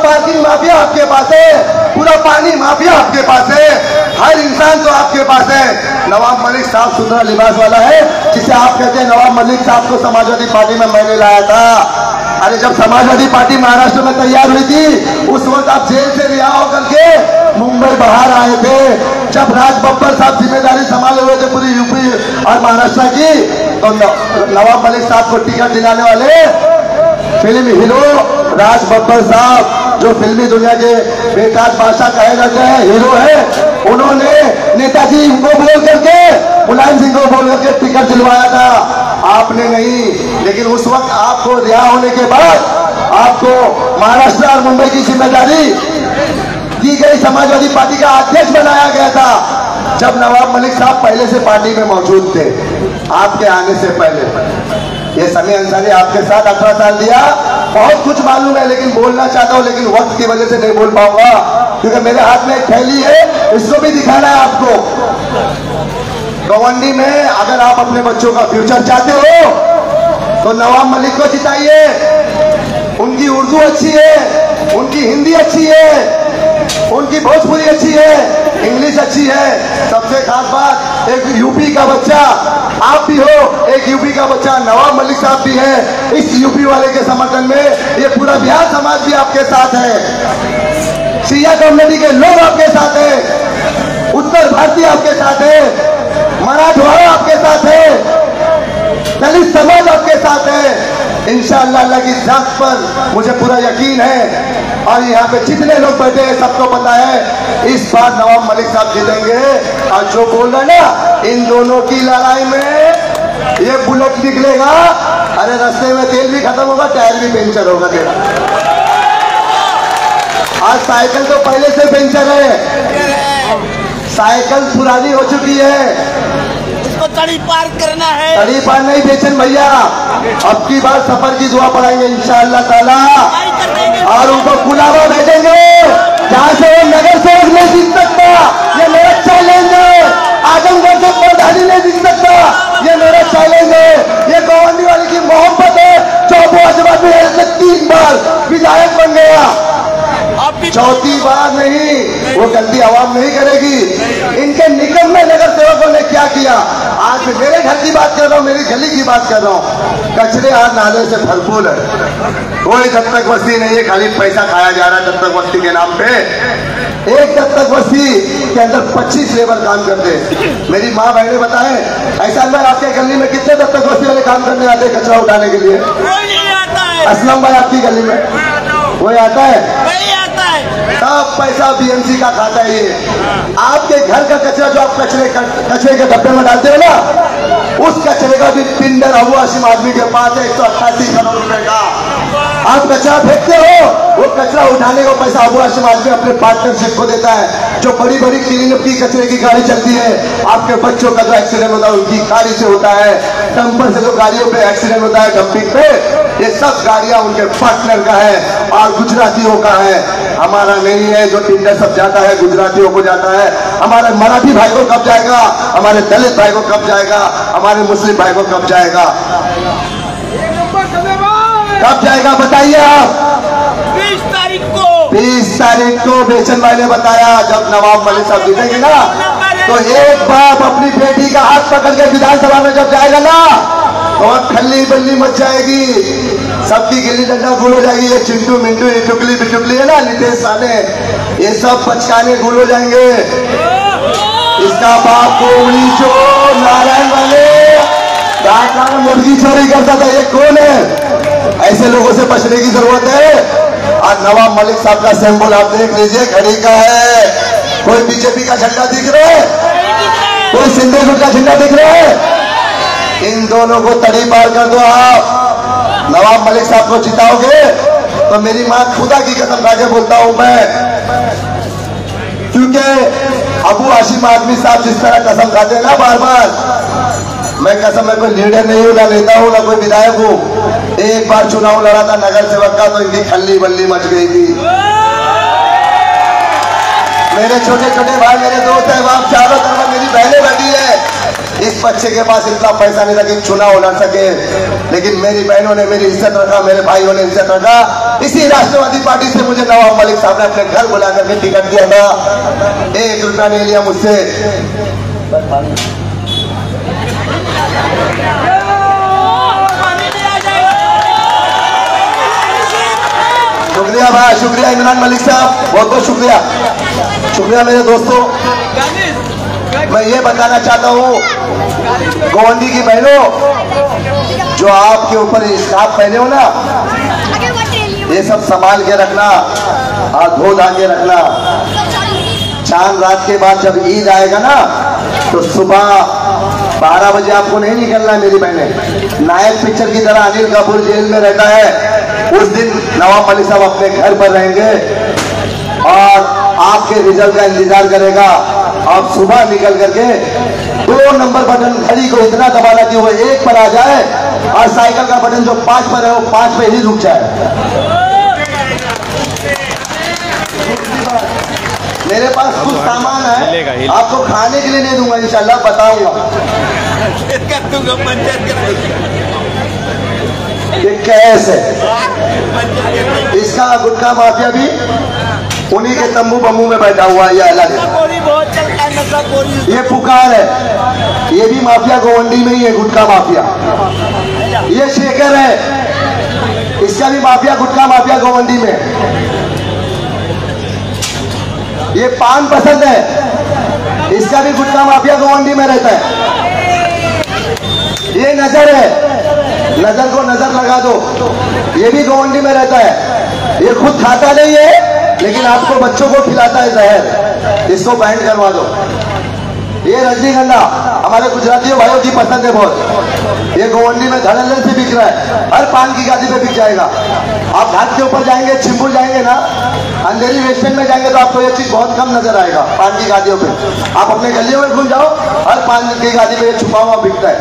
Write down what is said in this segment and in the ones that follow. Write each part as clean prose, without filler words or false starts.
Parking mafia आपके पास है, पूरा पानी माफिया आपके पास है, हर इंसान तो आपके पास है। नवाब मलिक साहब सुंदर लिबास वाला है, जिसे आप कहते हैं नवाब मलिक साहब को समाजवादी पार्टी में मैंने लाया था। अरे जब समाजवादी पार्टी महाराष्ट्र में तैयार हुई थी, उस वक्त आप जेल से रिहा होकर के मुंबई बाहर आए थे। जब राज बब्बर साहब जिम्मेदारी संभाले हुए थे पूरी यूपी और महाराष्ट्र की, तो नवाब मलिक साहब को टिकट दिलाने वाले फिल्म हीरो राज बब्बर साहब, जो फिल्मी दुनिया के बेताज बादशाह कहे जाते हैं, हीरो है, उन्होंने नेताजी को बोल करके, मुलायम सिंह को बोल करके टिकट दिलवाया था, आपने नहीं। लेकिन उस वक्त आपको रिहा होने के बाद आपको महाराष्ट्र और मुंबई की जिम्मेदारी दी गई, समाजवादी पार्टी का अध्यक्ष बनाया गया था। जब नवाब मलिक साहब पहले से पार्टी में मौजूद थे, आपके आने से पहले। ये समी अंसारी आपके साथ 18 साल दिया, बहुत कुछ मालूम है, लेकिन बोलना चाहता हूं, लेकिन वक्त की वजह से नहीं बोल पाऊंगा, क्योंकि मेरे हाथ में एक थैली है, इसको भी दिखाना है आपको। गवंडी में अगर आप अपने बच्चों का फ्यूचर चाहते हो तो नवाब मलिक को जिताइए। उनकी उर्दू अच्छी है, उनकी हिंदी अच्छी है, उनकी भोजपुरी अच्छी है, इंग्लिश अच्छी है। सबसे खास बात, एक यूपी का बच्चा आप भी हो, एक यूपी का बच्चा नवाब मलिक साहब भी है। इस यूपी वाले के समर्थन में ये पूरा बिहार समाज भी आपके साथ है, शिया कम्युनिटी के लोग आपके साथ है, उत्तर भारतीय आपके साथ है, मराठवाड़ा आपके साथ है, दलित समाज आपके साथ है। इंशाअल्लाह अल्लाह की जात पर मुझे पूरा यकीन है, और यहाँ पे जितने लोग बैठे हैं सबको पता है इस बार नवाब मलिक साहब जीतेंगे। और जो बोल रहे ना इन दोनों की लड़ाई में ये बुलेट निकलेगा, अरे रास्ते में तेल भी खत्म होगा, टायर भी पंचर होगा तेरा। आज साइकिल तो पहले से पंचर है, साइकिल पुरानी हो चुकी है, उसको तड़ी पार करना है। तड़ी पार नहीं बेचन भैया, अब की बार सफर की दुआ पढ़ाएंगे इंशाअल्लाह ताला, और उनको बुलावा भेजेंगे जहाँ से वो नगर सेवक नहीं जीत सकता, ये मेरा चैलेंज है। आजमगढ़ से प्रधानी नहीं जीत सकता, ये मेरा चैलेंज है। ये गवंडी वाले की मोहब्बत है, जो अबू आजमाबाद में 3 बार विधायक बन गया, चौथी बार नहीं, वो गलती आवाम नहीं करेगी। इनके निकम्मे नगर सेवकों ने क्या किया, आज मैं मेरे घर की बात कर रहा हूँ, मेरी गली की बात कर रहा हूँ, कचरे आज नाले से भरपूर है, कोई जब तक बस्ती नहीं है, खाली पैसा खाया जा रहा है जब तक बस्ती के नाम पे। एक जब तक बस्ती के अंदर 25 लेबर काम करते हैं। मेरी माँ बहने बताए, ऐसा मैं आपके गली में कितने जब तक बस्ती वाले काम करने आते हैं कचरा उठाने के लिए? कोई नहीं आता है। असलम भाई आपकी गली में कोई आता है? नहीं आता है। सब पैसा बीएमसी का खाता है। ये आपके घर का कचरा जो आप कचरे के डब्बे में डालते हो ना, उस कचरे का भी टेंडर अबू हाशिम आदमी के पास है 188 करोड़ रुपए का। आप कचरा फेंकते हो, वो कचरा उठाने का पैसा अबू हाशिम आदमी अपने पार्टनरशिप को देता है। जो बड़ी बड़ी क्लीनअप की कचरे की गाड़ी चलती है, आपके बच्चों का जो एक्सीडेंट होता है उनकी गाड़ी से होता है, डंपर से जो गाड़ियों पे एक्सीडेंट होता है डंपिंग पे, ये सब गाड़ियां उनके पार्टनर का है और गुजरातियों का है, हमारा नहीं है। जो टेंडर सब जाता है गुजरातियों को जाता है। हमारे मराठी भाई को कब जाएगा, हमारे दलित भाई को कब जाएगा, हमारे मुस्लिम भाई को कब जाएगा, कब जाएगा बताइए आप? 20 तारीख को। 20 तारीख को बेचन भाई ने बताया, जब नवाब मलिक साहब जीतेंगे ना, तो एक बाप अपनी बेटी का हाथ पकड़ के विधानसभा में जब जाएगा ना, तो खल्ली बल्ली मच जाएगी, सबकी गिल्ली डंडा गुल हो जाएगी। ये चिंटू मिंटू ये टुकली बिटुकली है ना, नितेश राणे, ये सब बचकाने गुल हो जाएंगे। इसका बाप को उंगली चोर नारायण वाले मुर्गी चोरी करता था, ये कौन है? ऐसे लोगों से बचने की जरूरत है। और नवाब मलिक साहब का सिंबल आप देख लीजिए, घड़ी का है। कोई बीजेपी का झंडा दिख रहा है? कोई सिंधे गुट का झंडा दिख रहा है? इन दोनों को तड़ी पार कर दो। आप नवाब मलिक साहब को जिताओगे तो मेरी मां खुदा की कसम खा के बोलता हूं मैं, क्योंकि अबू हाशिम आदमी साहब जिस तरह कसम खाते हैं ना बार बार, मैं कसम में कोई लीडर नहीं हूं, ना नेता हूं, ना कोई विधायक हूं। एक बार चुनाव लड़ा था नगर सेवक का, तो इनकी खल्ली बल्ली मच गई थी। मेरे छोटे छोटे भाई मेरे दोस्त है, वहां चारों तरफ मेरी बहनें बैठी है, इस बच्चे के पास इतना पैसा नहीं था कि चुनाव लड़ सके, लेकिन मेरी बहनों ने मेरी इज्जत रखा, मेरे भाइयों ने इज्जत रखा। इसी राष्ट्रवादी पार्टी से मुझे नवाब मलिक साहब ने अपने घर बुला करके टिकट दिया था, 1 रुपया नहीं लिया मुझसे। शुक्रिया भाई, शुक्रिया इमरान मलिक साहब, बहुत बहुत शुक्रिया। शुक्रिया मेरे दोस्तों। मैं ये बताना चाहता हूँ गोवंडी की बहनों, जो आपके ऊपर स्कार्फ पहने हो ना, ये सब संभाल के रखना, हाथ धो धा के रखना। चांद रात के बाद जब ईद आएगा ना, तो सुबह 12 बजे आपको नहीं निकलना है मेरी बहनें। नायक पिक्चर की तरह अनिल कपूर जेल में रहता है, उस दिन नवाब मलिक साहब अपने घर पर रहेंगे और आपके रिजल्ट का इंतजार करेगा। आप सुबह निकल करके 2 नंबर बटन घड़ी को इतना दबाना कि वो 1 पर आ जाए, और साइकिल का बटन जो 5 पर है वो 5 पे ही रुक जाए। मेरे पास कुछ सामान है, आपको खाने के लिए नहीं दूंगा, इंशाल्लाह बताऊंगा। ये कैसे इसका गुटखा माफिया भी उन्हीं के तंबू बम्बू में बैठा हुआ है, ये अलग है। ये पुकार है, ये भी माफिया गोवंडी में ही है, गुटखा माफिया। ये शेखर है, इसका भी माफिया गुटखा माफिया गोवंडी में। ये पान पसंद है, इसका भी गुटखा माफिया गोवंडी में रहता है। ये नजर है, नजर को नजर लगा दो, ये भी गोवंडी में रहता है। ये खुद खाता नहीं है, लेकिन आपको बच्चों को खिलाता है जहर, इसको बैंड करवा दो। ये रजनीगंधा हमारे गुजरातियों भाइयों की पसंद है बहुत। ये गोवंडी में धड़ल्ले से बिक रहा है, हर पान की गादी पे बिक जाएगा। आप घाट के ऊपर जाएंगे, छिंबू जाएंगे ना, अंधेरी वेस्टर्न में जाएंगे तो आपको ये चीज बहुत कम नजर आएगा पान की गादियों पे। आप अपने गलियों में घूम जाओ, हर पान की गादी पे ये छुपा हुआ बिकता है।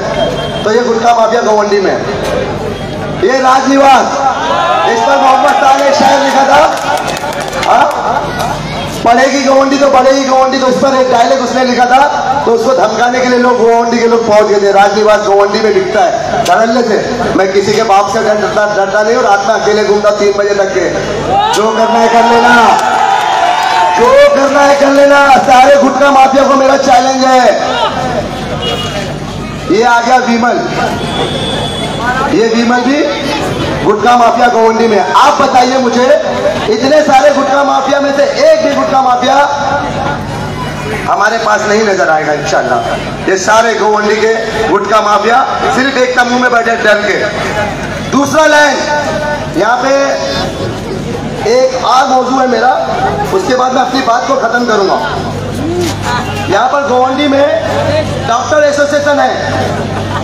तो ये गुटखा माफिया गोवंडी में। ये राजनिवास, इस पर मोहम्मद साहब ने शायर लिखा था, पढ़ेगी गोवंडी तो बढ़ेगी गोवंडी, तो इस पर एक डायलॉग उसने लिखा था, तो उसको धमकाने के लिए लोग गोवंडी के लोग पहुंच गए थे। राजनिवास गोवंडी में बिकता है धड़ल्ले से। मैं किसी के बाप से डरता नहीं, और रात में अकेले घूमता 3 बजे तक के। जो करना है कर लेना, जो करना है कर लेना। सारे गुटखा माफिया को मेरा चैलेंज है। ये आ गया विमल, ये विमल भी गुटखा माफिया गोवंडी में। आप बताइए मुझे, इतने सारे गुटखा माफिया में से एक भी गुटखा माफिया हमारे पास नहीं नजर आएगा इंशाल्लाह। ये सारे गोवंडी के गुटखा माफिया सिर्फ एक तंबू में बैठे डर के। दूसरा लाइन, यहाँ पे एक और मौजू है मेरा, उसके बाद मैं अपनी बात को खत्म करूंगा। यहाँ पर गोवंडी में डॉक्टर एसोसिएशन है,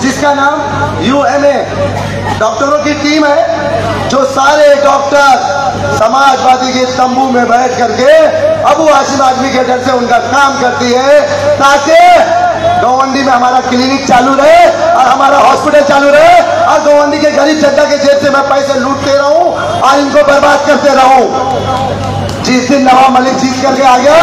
जिसका नाम UMA, डॉक्टरों की टीम है, जो सारे डॉक्टर समाजवादी के तंबू में बैठ करके अबू हाशिम आजमी के डर से उनका काम करती है, ताकि गोवंडी में हमारा क्लिनिक चालू रहे और हमारा हॉस्पिटल चालू रहे, और गोवंडी के गरीब जनता के जेब से मैं पैसे लूटते रहूं और इनको बर्बाद करते रहूं। जिस दिन नवाब मलिक जीत करके आ गया,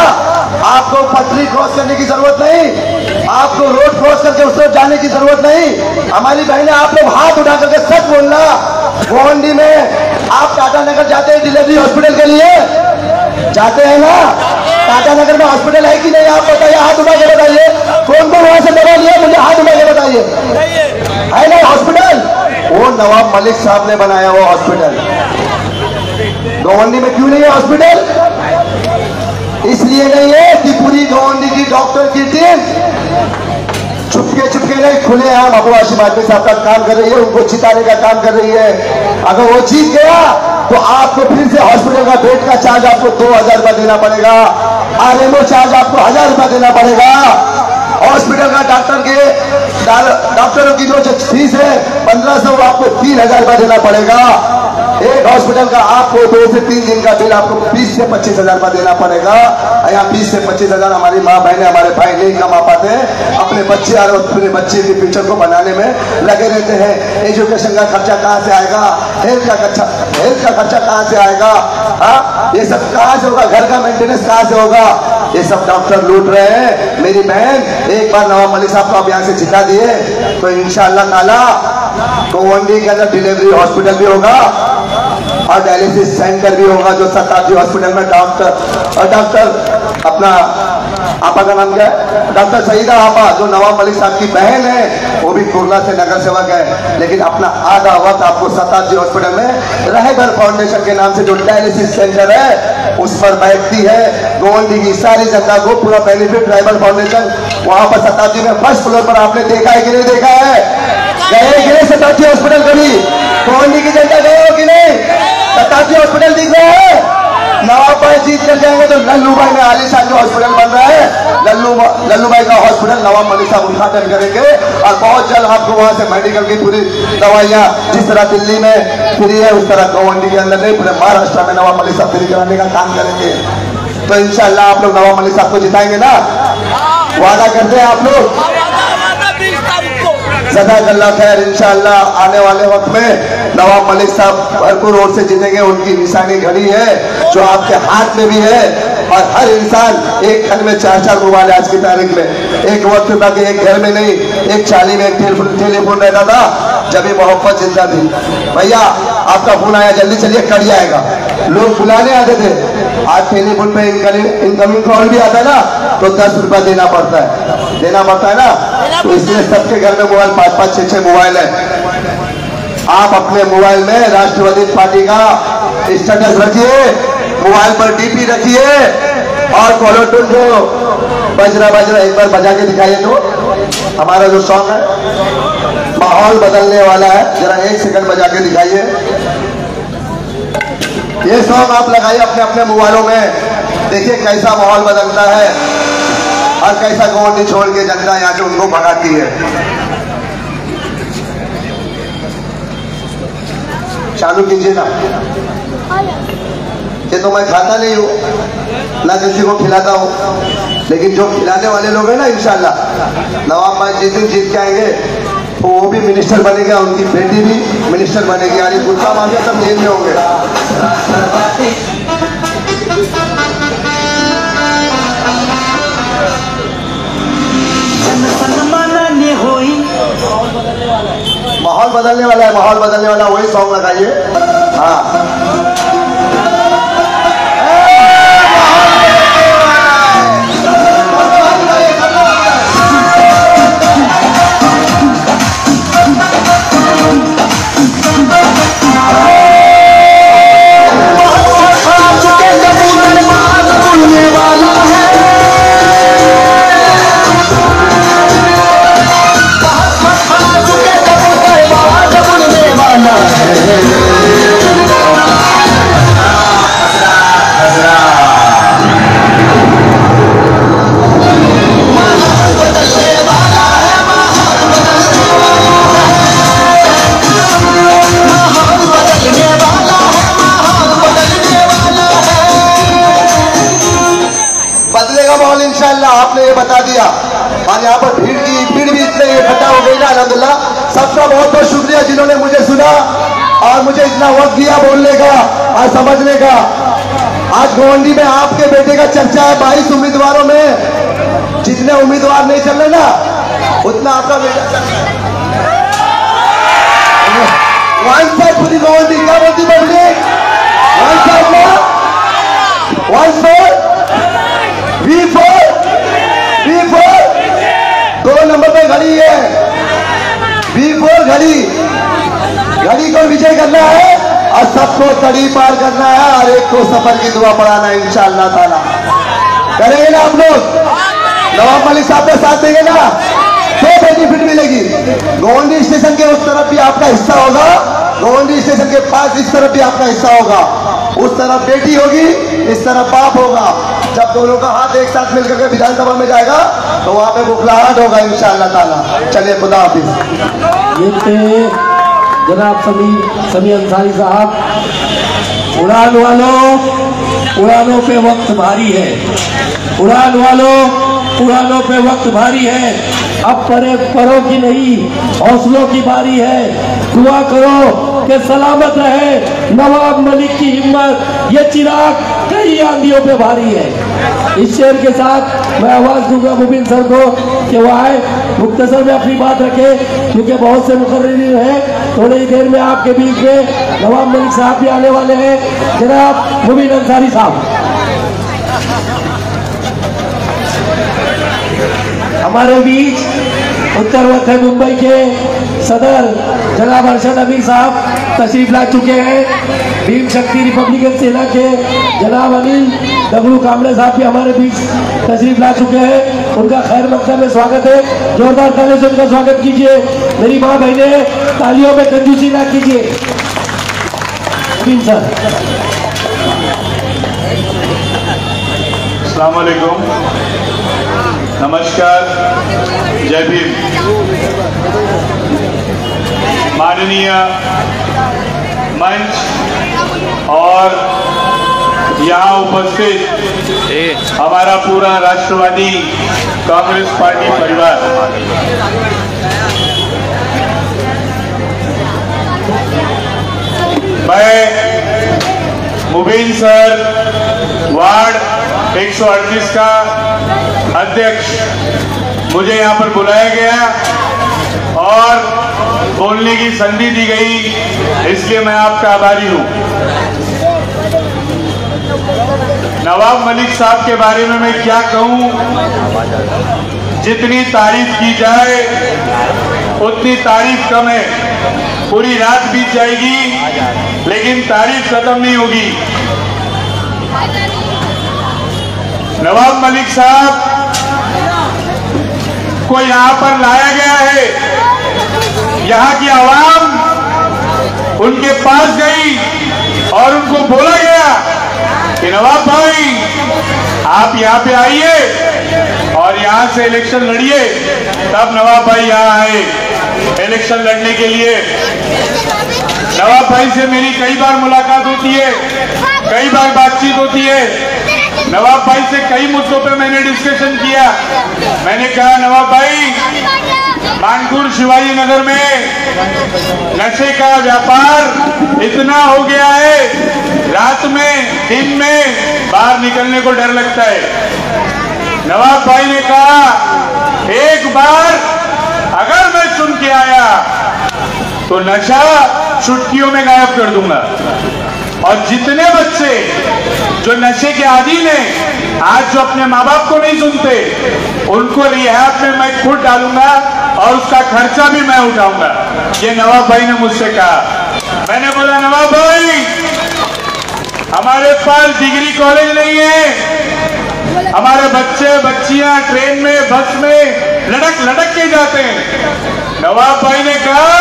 आपको पटरी क्रॉस करने की जरूरत नहीं, आपको रोड क्रॉस करके उस तरफ जाने की जरूरत नहीं। हमारी बहनें, आप लोग हाथ उठा करके सच बोलना, गोवंडी में आप टाटा नगर जाते हैं डिलीवरी हॉस्पिटल के लिए, जाते हैं ना? टाटा नगर में हॉस्पिटल है कि नहीं? आप बताइए, हाथ उठा के बताइए। कौन कौन वहां से दवा लिया, मुझे हाथ उठा के बताइए। है ना हॉस्पिटल? वो नवाब मलिक साहब ने बनाया वो हॉस्पिटल। गोवंडी में क्यों नहीं है हॉस्पिटल? इसलिए नहीं है कि पूरी गोवंडी की डॉक्टर की टीम चुपके नहीं, खुले आम अबू हाशिम आजमी साहब का काम कर रही है, उनको जिताने का काम कर रही है। अगर वो जीत गया तो आपको फिर से हॉस्पिटल का बेड का चार्ज आपको 2000 रुपया देना पड़ेगा, RMO चार्ज आपको 1000 रुपया देना पड़ेगा। हॉस्पिटल का डॉक्टरों की जो फीस है 1500, आपको 3000 रुपया देना पड़ेगा। एक हॉस्पिटल का आपको 2 से 3 दिन का बिल आपको 20 से 25,000 रुपया देना पड़ेगा। यहाँ 20 से 25,000 हमारी माँ बहने, हमारे भाई नहीं कमा पाते हैं, अपने बच्चे और अपने बच्चे के फ्यूचर को बनाने में लगे रहते हैं। एजुकेशन का खर्चा कहाँ से आएगा? हेल्थ का खर्चा कहाँ से आएगा? हाँ, ये सब कहाँ से होगा? घर का मेंटेनेंस कहाँ से होगा? ये सब डॉक्टर लूट रहे हैं। मेरी बहन, एक बार नवाब मलिक साहब को आप यहाँ से जिता दिए तो इंशाअल्लाह ताला गोवंडी के अंदर डिलीवरी हॉस्पिटल भी होगा और डायलिसिस सेंटर भी होगा, जो शताब्दी हॉस्पिटल में डॉक्टर अपना आपा का नाम क्या है, डॉक्टर सईदा आपा, जो नवाब मलिक साहब की बहन है, वो भी कुर्ला से नगर सेवक है, लेकिन अपना आधा वक्त आपको शताब्दी हॉस्पिटल में रहेबर फाउंडेशन के नाम से जो डायलिसिस सेंटर है उस पर बैठती है। गोवंडी की सारी जनता को पूरा बेनिफिट रहेबर फाउंडेशन वहां पर शताब्दी में फर्स्ट फ्लोर पर आपने देखा है कि नहीं देखा है? गए कि नहीं शताब्दी हॉस्पिटल कभी? गोवंडी की जनता गए हो कि नहीं? शताब्दी हॉस्पिटल दिख रहा है? नवाब भाई जीत कर जाएंगे तो लल्लू भाई में आलिशान जो हॉस्पिटल बन रहा है, लल्लू भाई का हॉस्पिटल नवाब मलिक साहब उद्घाटन करेंगे और बहुत जल्द आपको वहां से मेडिकल की पूरी दवाइयां जिस तरह दिल्ली में फ्री है उस तरह गोवंडी के अंदर नहीं, पूरे महाराष्ट्र में नवाब मलिक साहब फ्री कराने का काम करेंगे। तो इंशाल्लाह आप लोग नवाब मलिक साहब को जिताएंगे ना? वादा करते हैं आप लोग? जज़ाकल्लाह खैर। इंशाअल्लाह आने वाले वक्त में नवाब मलिक साहब भरपूर वोट से जीतेंगे। उनकी निशानी घड़ी है जो आपके हाथ में भी है और हर इंसान एक घर में 4-4 मोबाइल आज की तारीख में, एक वक्त था कि एक घर में नहीं, एक चाली में एक टेलीफोन रहता था जब ये मोहब्बत जिंदा थी। भैया आपका फोन आया, जल्दी चलिए कट जाएगा, लोग बुलाने आते थे। आज टेलीफोन पे इनकमिंग कॉल भी आता है ना तो 10 रुपया देना पड़ता है ना, तो इसलिए सबके घर में मोबाइल 5-5, 6-6 मोबाइल है। आप अपने मोबाइल में राष्ट्रवादी पार्टी का स्टेटस रखिए, मोबाइल पर डीपी रखिए और कॉलर टून जो बजरा एक बार बजा के दिखाइए तो हमारा जो सॉन्ग है माहौल बदलने वाला है, जरा 1 सेकंड बजा के दिखाइए। ये सॉन्ग आप लगाइए अपने अपने मोबाइलों में, देखिए कैसा माहौल बदलता है और कैसा गोवंडी छोड़ के जनता यहाँ से उनको भगाती है। चालू कीजिए ना। ये तो मैं खाता नहीं हूँ ना किसी को खिलाता हूँ, लेकिन जो खिलाने वाले लोग हैं ना इंशाल्लाह नवाब भाई जिस दिन जीत के आएंगे तो वो भी मिनिस्टर बनेगा, उनकी बेटी भी मिनिस्टर बनेगी, यानी गुस्सा माफिया सब जेल में होंगे। माहौल बदलने वाला है, माहौल बदलने वाला, वही सॉन्ग लगाइए। हाँ इंशाअल्लाह। आपने ये बता दिया और यहाँ पर भीड़ भी इतने इकट्ठा हो गई ना, अल्हम्दुलिल्लाह। सबका बहुत बहुत शुक्रिया जिन्होंने मुझे सुना और मुझे इतना वक्त दिया बोलने का और समझने का। आज गोवंडी में आपके बेटे का चर्चा है 22 उम्मीदवारों में, जितने उम्मीदवार नहीं चल रहे ना उतना आपका बेटा चल रहा है। वन साइड पूरी गोवंडी क्या बोलती पब्लिक? वन साइड ना, वन साइड V4 2 नंबर पे घड़ी है, V4 घड़ी को विजय करना है और सबको तड़ी पार करना है और एक को सफर की दुआ पढ़ाना है इंशाअल्लाह ताला। करेंगे ना आप लोग? नवाब मलिक साहब के साथ देंगे ना तो बेनिफिट मिलेगी। गोवंडी स्टेशन के उस तरफ भी आपका हिस्सा होगा, गोवंडी स्टेशन के पास इस तरफ भी आपका हिस्सा होगा। उस तरफ बेटी होगी, इस तरफ बाप होगा। जब दोनों का हाथ एक साथ मिलकर के विधानसभा में जाएगा तो वहां पे बुखलाहट होगा इंशाअल्लाह ताला। चलिए खुदा हाफिज। जनाब समी अंसारी साहब, उड़ान उड़ानों पे वक्त भारी है, उड़ानों पे वक्त भारी है। अब परों की नहीं हौसलों की बारी है। दुआ करो कि सलामत रहे नवाब मलिक की हिम्मत, ये चिराग कई आंधियों पे भारी है। इस शेर के साथ मैं आवाज दूंगा मुबीन सर को कि वो आए, मुख्तसर में अपनी बात रखे, क्योंकि बहुत से मुकर्रिरीन हैं। थोड़ी ही देर में आपके बीच में नवाब मलिक साहब भी आने वाले हैं। जनाब मुबीन अंसारी साहब हमारे बीच उत्तर मध्य मुंबई के सदर जनाब अरशद अमीर साहब तशरीफ ला चुके हैं। भीम शक्ति रिपब्लिकन सेना के जनाब अनिल डब्लू कामरे साहब भी हमारे बीच तशरीफ ला चुके हैं। उनका खैर मकदम में स्वागत है। जोरदार तालियों से उनका स्वागत कीजिए। मेरी माँ बहने तालियों में कंजूसी ना कीजिए। सर अस्सलाम वालेकुम, नमस्कार, जय भीम। माननीय मंच और यहाँ उपस्थित हमारा पूरा राष्ट्रवादी कांग्रेस पार्टी परिवार, मैं मुबीन सर वार्ड 138 का अध्यक्ष, मुझे यहाँ पर बुलाया गया और बोलने की संधि दी गई, इसलिए मैं आपका आभारी हूँ। नवाब मलिक साहब के बारे में मैं क्या कहूँ, जितनी तारीफ की जाए उतनी तारीफ कम है। पूरी रात बीत जाएगी लेकिन तारीफ खत्म नहीं होगी। नवाब मलिक साहब को यहाँ पर लाया गया है, यहाँ की आवाम उनके पास गई और उनको बोला गया कि नवाब भाई आप यहाँ पे आइए और यहाँ से इलेक्शन लड़िए। तब नवाब भाई यहाँ आए इलेक्शन लड़ने के लिए। नवाब भाई से मेरी कई बार मुलाकात होती है, कई बार बातचीत होती है। नवाब भाई से कई मुद्दों पे मैंने डिस्कशन किया। मैंने कहा नवाब भाई, मानपुर शिवाजी नगर में नशे का व्यापार इतना हो गया है, रात में दिन में बाहर निकलने को डर लगता है। नवाब भाई ने कहा एक बार अगर मैं चुन के आया तो नशा चुटकियों में गायब कर दूंगा। और जितने बच्चे जो नशे के आदीन हैं, आज जो अपने माँ बाप को नहीं सुनते, उनको रिहाब में मैं खुद डालूंगा और उसका खर्चा भी मैं उठाऊंगा। ये नवाब भाई ने मुझसे कहा। मैंने बोला नवाब भाई, हमारे पास डिग्री कॉलेज नहीं है, हमारे बच्चे बच्चियां ट्रेन में बस में लड़क लड़क के जाते हैं। नवाब भाई ने कहा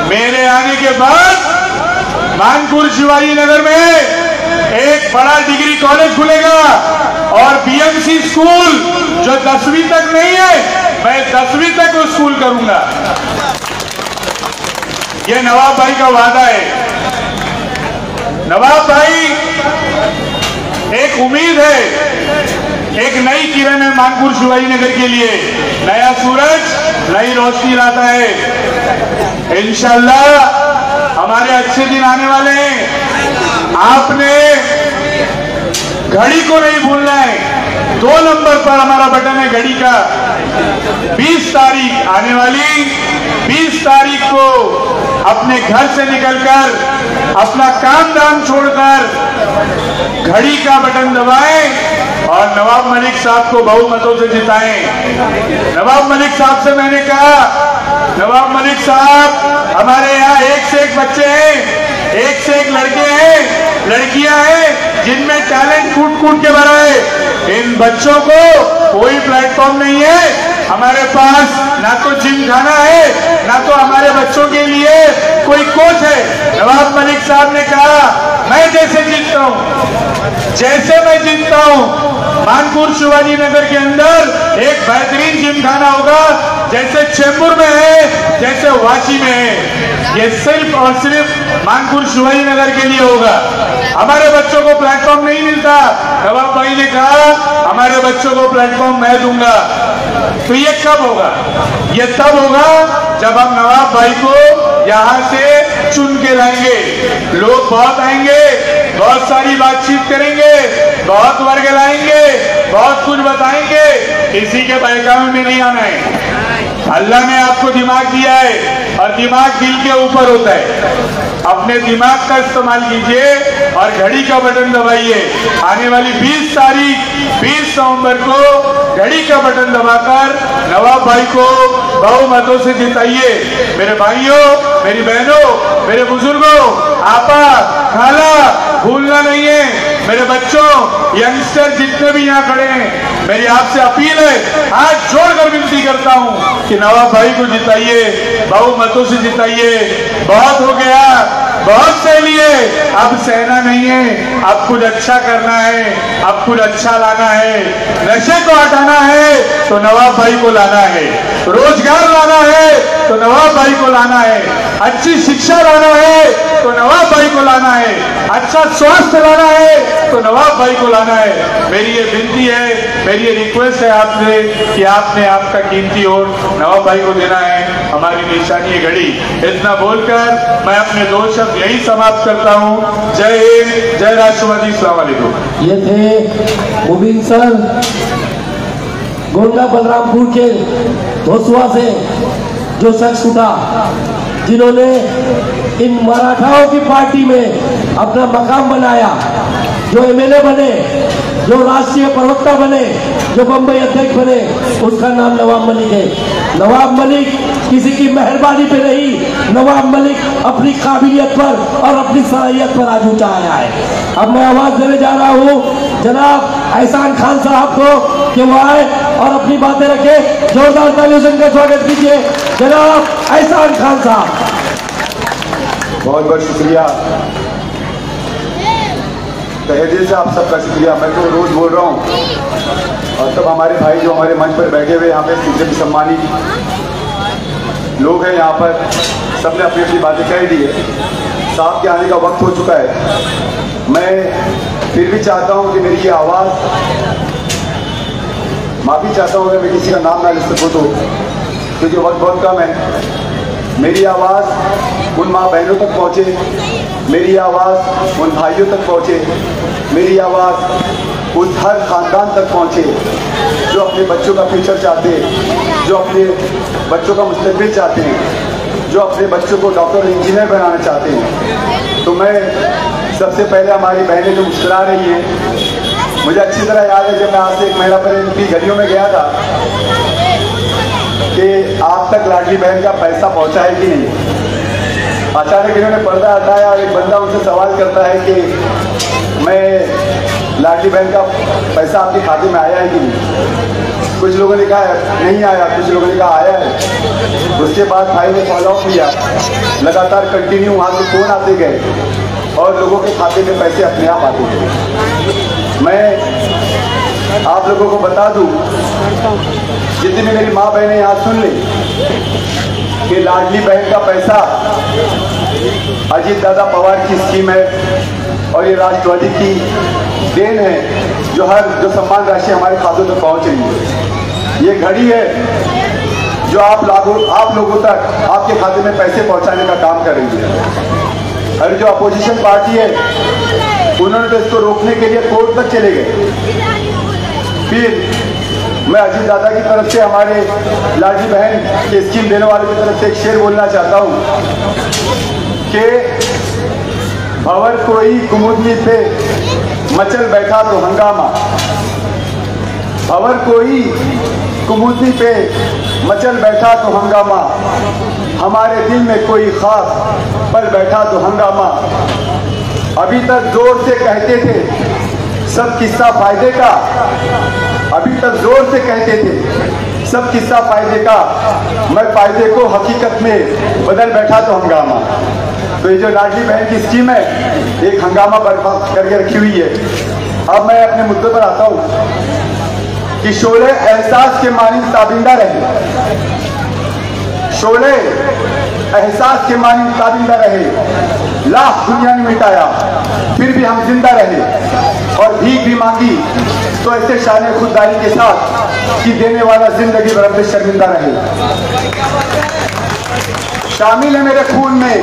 मेरे आने के बाद मानपुर शिवाजी नगर में एक बड़ा डिग्री कॉलेज खुलेगा और बीएमसी स्कूल जो 10वीं तक नहीं है, मैं 10वीं तक वो स्कूल करूंगा। ये नवाब भाई का वादा है। नवाब भाई एक उम्मीद है, एक नई किरण है मानपुर शिवाजी नगर के लिए। नया सूरज, नई रोशनी लाता है। इंशाल्लाह हमारे अच्छे दिन आने वाले हैं। आपने घड़ी को नहीं भूलना है। 2 नंबर पर हमारा बटन है घड़ी का। 20 तारीख आने वाली, 20 तारीख को अपने घर से निकलकर अपना काम धाम छोड़कर घड़ी का बटन दबाएं और नवाब मलिक साहब को बहुमतों से जिताएं। नवाब मलिक साहब से मैंने कहा, नवाब मलिक साहब हमारे यहाँ एक से एक बच्चे हैं, एक से एक लड़के हैं, लड़कियां हैं, जिनमें टैलेंट कूट कूट के भरा है। इन बच्चों को कोई प्लेटफॉर्म नहीं है। हमारे पास ना तो जिम खाना है, ना तो हमारे बच्चों के लिए कोई कोच है। नवाब मलिक साहब ने कहा मैं जैसे जीतता हूं, जैसे मैं जीतता हूं, मानपुर शिवाजी नगर के अंदर एक बेहतरीन जिम खाना होगा, जैसे चेंबूर में है, जैसे वाशी में है। ये सिर्फ और सिर्फ मानपुर शिवाजी नगर के लिए होगा। हमारे बच्चों को प्लेटफॉर्म नहीं मिलता। नवाब भाई ने कहा हमारे बच्चों को प्लेटफॉर्म मैं दूंगा। तो ये कब होगा? ये तब होगा जब हम नवाब भाई को यहाँ से चुन के लाएंगे। लोग बहुत आएंगे, बहुत सारी बातचीत करेंगे, बहुत वर्ग लाएंगे, बहुत कुछ बताएंगे। किसी के बहकावे में नहीं आना है। अल्लाह ने आपको दिमाग दिया है और दिमाग दिल के ऊपर होता है। अपने दिमाग का इस्तेमाल कीजिए और घड़ी का बटन दबाइए। आने वाली 20 तारीख 20 नवंबर को घड़ी का बटन दबाकर नवाब भाई को बहुमतों से जिताइए। मेरे भाइयों, मेरी बहनों, मेरे बुजुर्गों, आपा, खाला, भूलना नहीं है। मेरे बच्चों, यंगस्टर जितने भी यहाँ खड़े हैं, मेरी आपसे अपील है, हाथ जोड़कर विनती करता हूँ कि नवाब भाई को जिताइए, बहुमतों से जिताइए। बहुत हो गया, बहुत सह लिए, अब सहना नहीं है। अब कुछ अच्छा करना है, अब कुछ अच्छा लाना है। नशे को हटाना है तो नवाब भाई को लाना है, रोजगार लाना है तो नवाब भाई को लाना है, अच्छी शिक्षा लाना है तो नवाब भाई को लाना है, अच्छा स्वास्थ्य लाना है तो नवाब भाई को लाना है। मेरी ये विनती है, मेरी ये रिक्वेस्ट है आपसे कि आपने आपका कीमती वोट नवाब भाई को देना है। हमारी निशानी है घड़ी। इतना बोलकर मैं अपने 2 शब्द यही समाप्त करता हूँ। जय हिंद, जय राष्ट्रवादी, अस्सलाम वालेकुम। ये थे मुबीन सर, गोंडा बलरामपुर के धोसवा से जो शख्स उठा, जिन्होंने इन मराठाओं की पार्टी में अपना मकाम बनाया, जो एमएलए बने, जो राष्ट्रीय प्रवक्ता बने, जो बंबई अध्यक्ष बने, उसका नाम नवाब मलिक है। नवाब मलिक किसी की मेहरबानी पे नहीं, नवाब मलिक अपनी काबिलियत पर और अपनी सलाहियत पर आज ऊंचा आया है। अब मैं आवाज देने जा रहा हूँ जनाब एहसान खान साहब को कि वो आए और अपनी बातें रखे। जोरदार तालियों से उनका स्वागत कीजिए जनाब एहसान खान साहब। बहुत बहुत शुक्रिया, तहे दिल से आप सबका शुक्रिया। मैं तो रोज बोल रहा हूँ और सब हमारे भाई जो हमारे मंच पर बैठे हुए यहाँ पे इज्जत सम्मानित लोग हैं, यहाँ पर सबने अपनी अपनी बातें कह दी है। साहब के आने का वक्त हो चुका है। मैं फिर भी चाहता हूँ कि मेरी ये आवाज़, माफ़ी चाहता हूँ अगर मैं किसी का नाम ना ले सकूँ तो, क्योंकि वक्त बहुत कम है। मेरी आवाज़ उन माँ बहनों तक पहुँचे, मेरी आवाज़ उन भाइयों तक पहुँचे, मेरी आवाज़ उस हर ख़ानदान तक पहुँचे जो अपने बच्चों का फ्यूचर चाहते हैं, जो अपने बच्चों का मुस्तकबिल चाहते हैं, जो अपने बच्चों को डॉक्टर और इंजीनियर बनाना चाहते हैं। तो मैं सबसे पहले हमारी बहनें जो मुस्कुरा रही हैं, मुझे अच्छी तरह याद है जब मैं आज से 1 महीना पहले इनकी गलियों में गया था कि आप तक लाडली बहन का पैसा पहुंचा है कि नहीं। अचानक इन्होंने पर्दा हटाया और एक बंदा उनसे सवाल करता है कि मैं लाडली बहन का पैसा आपके खाते में आया है कि नहीं। कुछ लोगों ने कहा नहीं आया, कुछ लोगों ने कहा आया है। उसके बाद भाई ने फॉलोअप किया, लगातार कंटिन्यू वहाँ से फ़ोन आते गए और लोगों के खाते में पैसे अपने आप आते गए। मैं आप लोगों को बता दूं, जितनी मेरी माँ बहनें यहाँ सुन ले कि लाडली बहन का पैसा अजीत दादा पवार की स्कीम है और ये राष्ट्रवादी की देन है जो सम्मान राशि हमारे खातों तक पहुँच रही है। ये घड़ी है जो आप लोगों तक आपके खाते में पैसे पहुँचाने का काम कर रही है। और जो अपोजिशन पार्टी है उन्होंने तो इसको रोकने के लिए कोर्ट तक चले गए। फिर मैं अजीत दादा की तरफ से हमारे लाडली बहन की स्कीम देने वालों की तरफ से एक शेर बोलना चाहता हूँ कि भंवर कोई कुमुदनी पे मचल बैठा तो हंगामा, भंवर कोई कुमुदनी पे मचल बैठा तो हंगामा, हमारे दिल में कोई ख्वाब पल बैठा तो हंगामा। अभी तक जोर से कहते थे सब किस्सा फायदे का, अभी तक जोर से कहते थे सब किस्सा फायदे का, मैं फायदे को हकीकत में बदल बैठा तो हंगामा। तो ये जो लाडली बहन की स्कीम है एक हंगामा बर्बाद करके रखी हुई है। अब मैं अपने मुद्दे पर आता हूँ कि शोले एहसास के मानिंद ताबिंदा रहे, शोले एहसास के मानिंद ताबिंदा रहे, लाख दुनिया ने मिटाया फिर भी हम जिंदा रहे और भीख भी मांगी तो ऐसे शान खुददारी के साथ कि देने वाला जिंदगी भर अपने शर्मिंदा रहे। शामिल है मेरे खून में।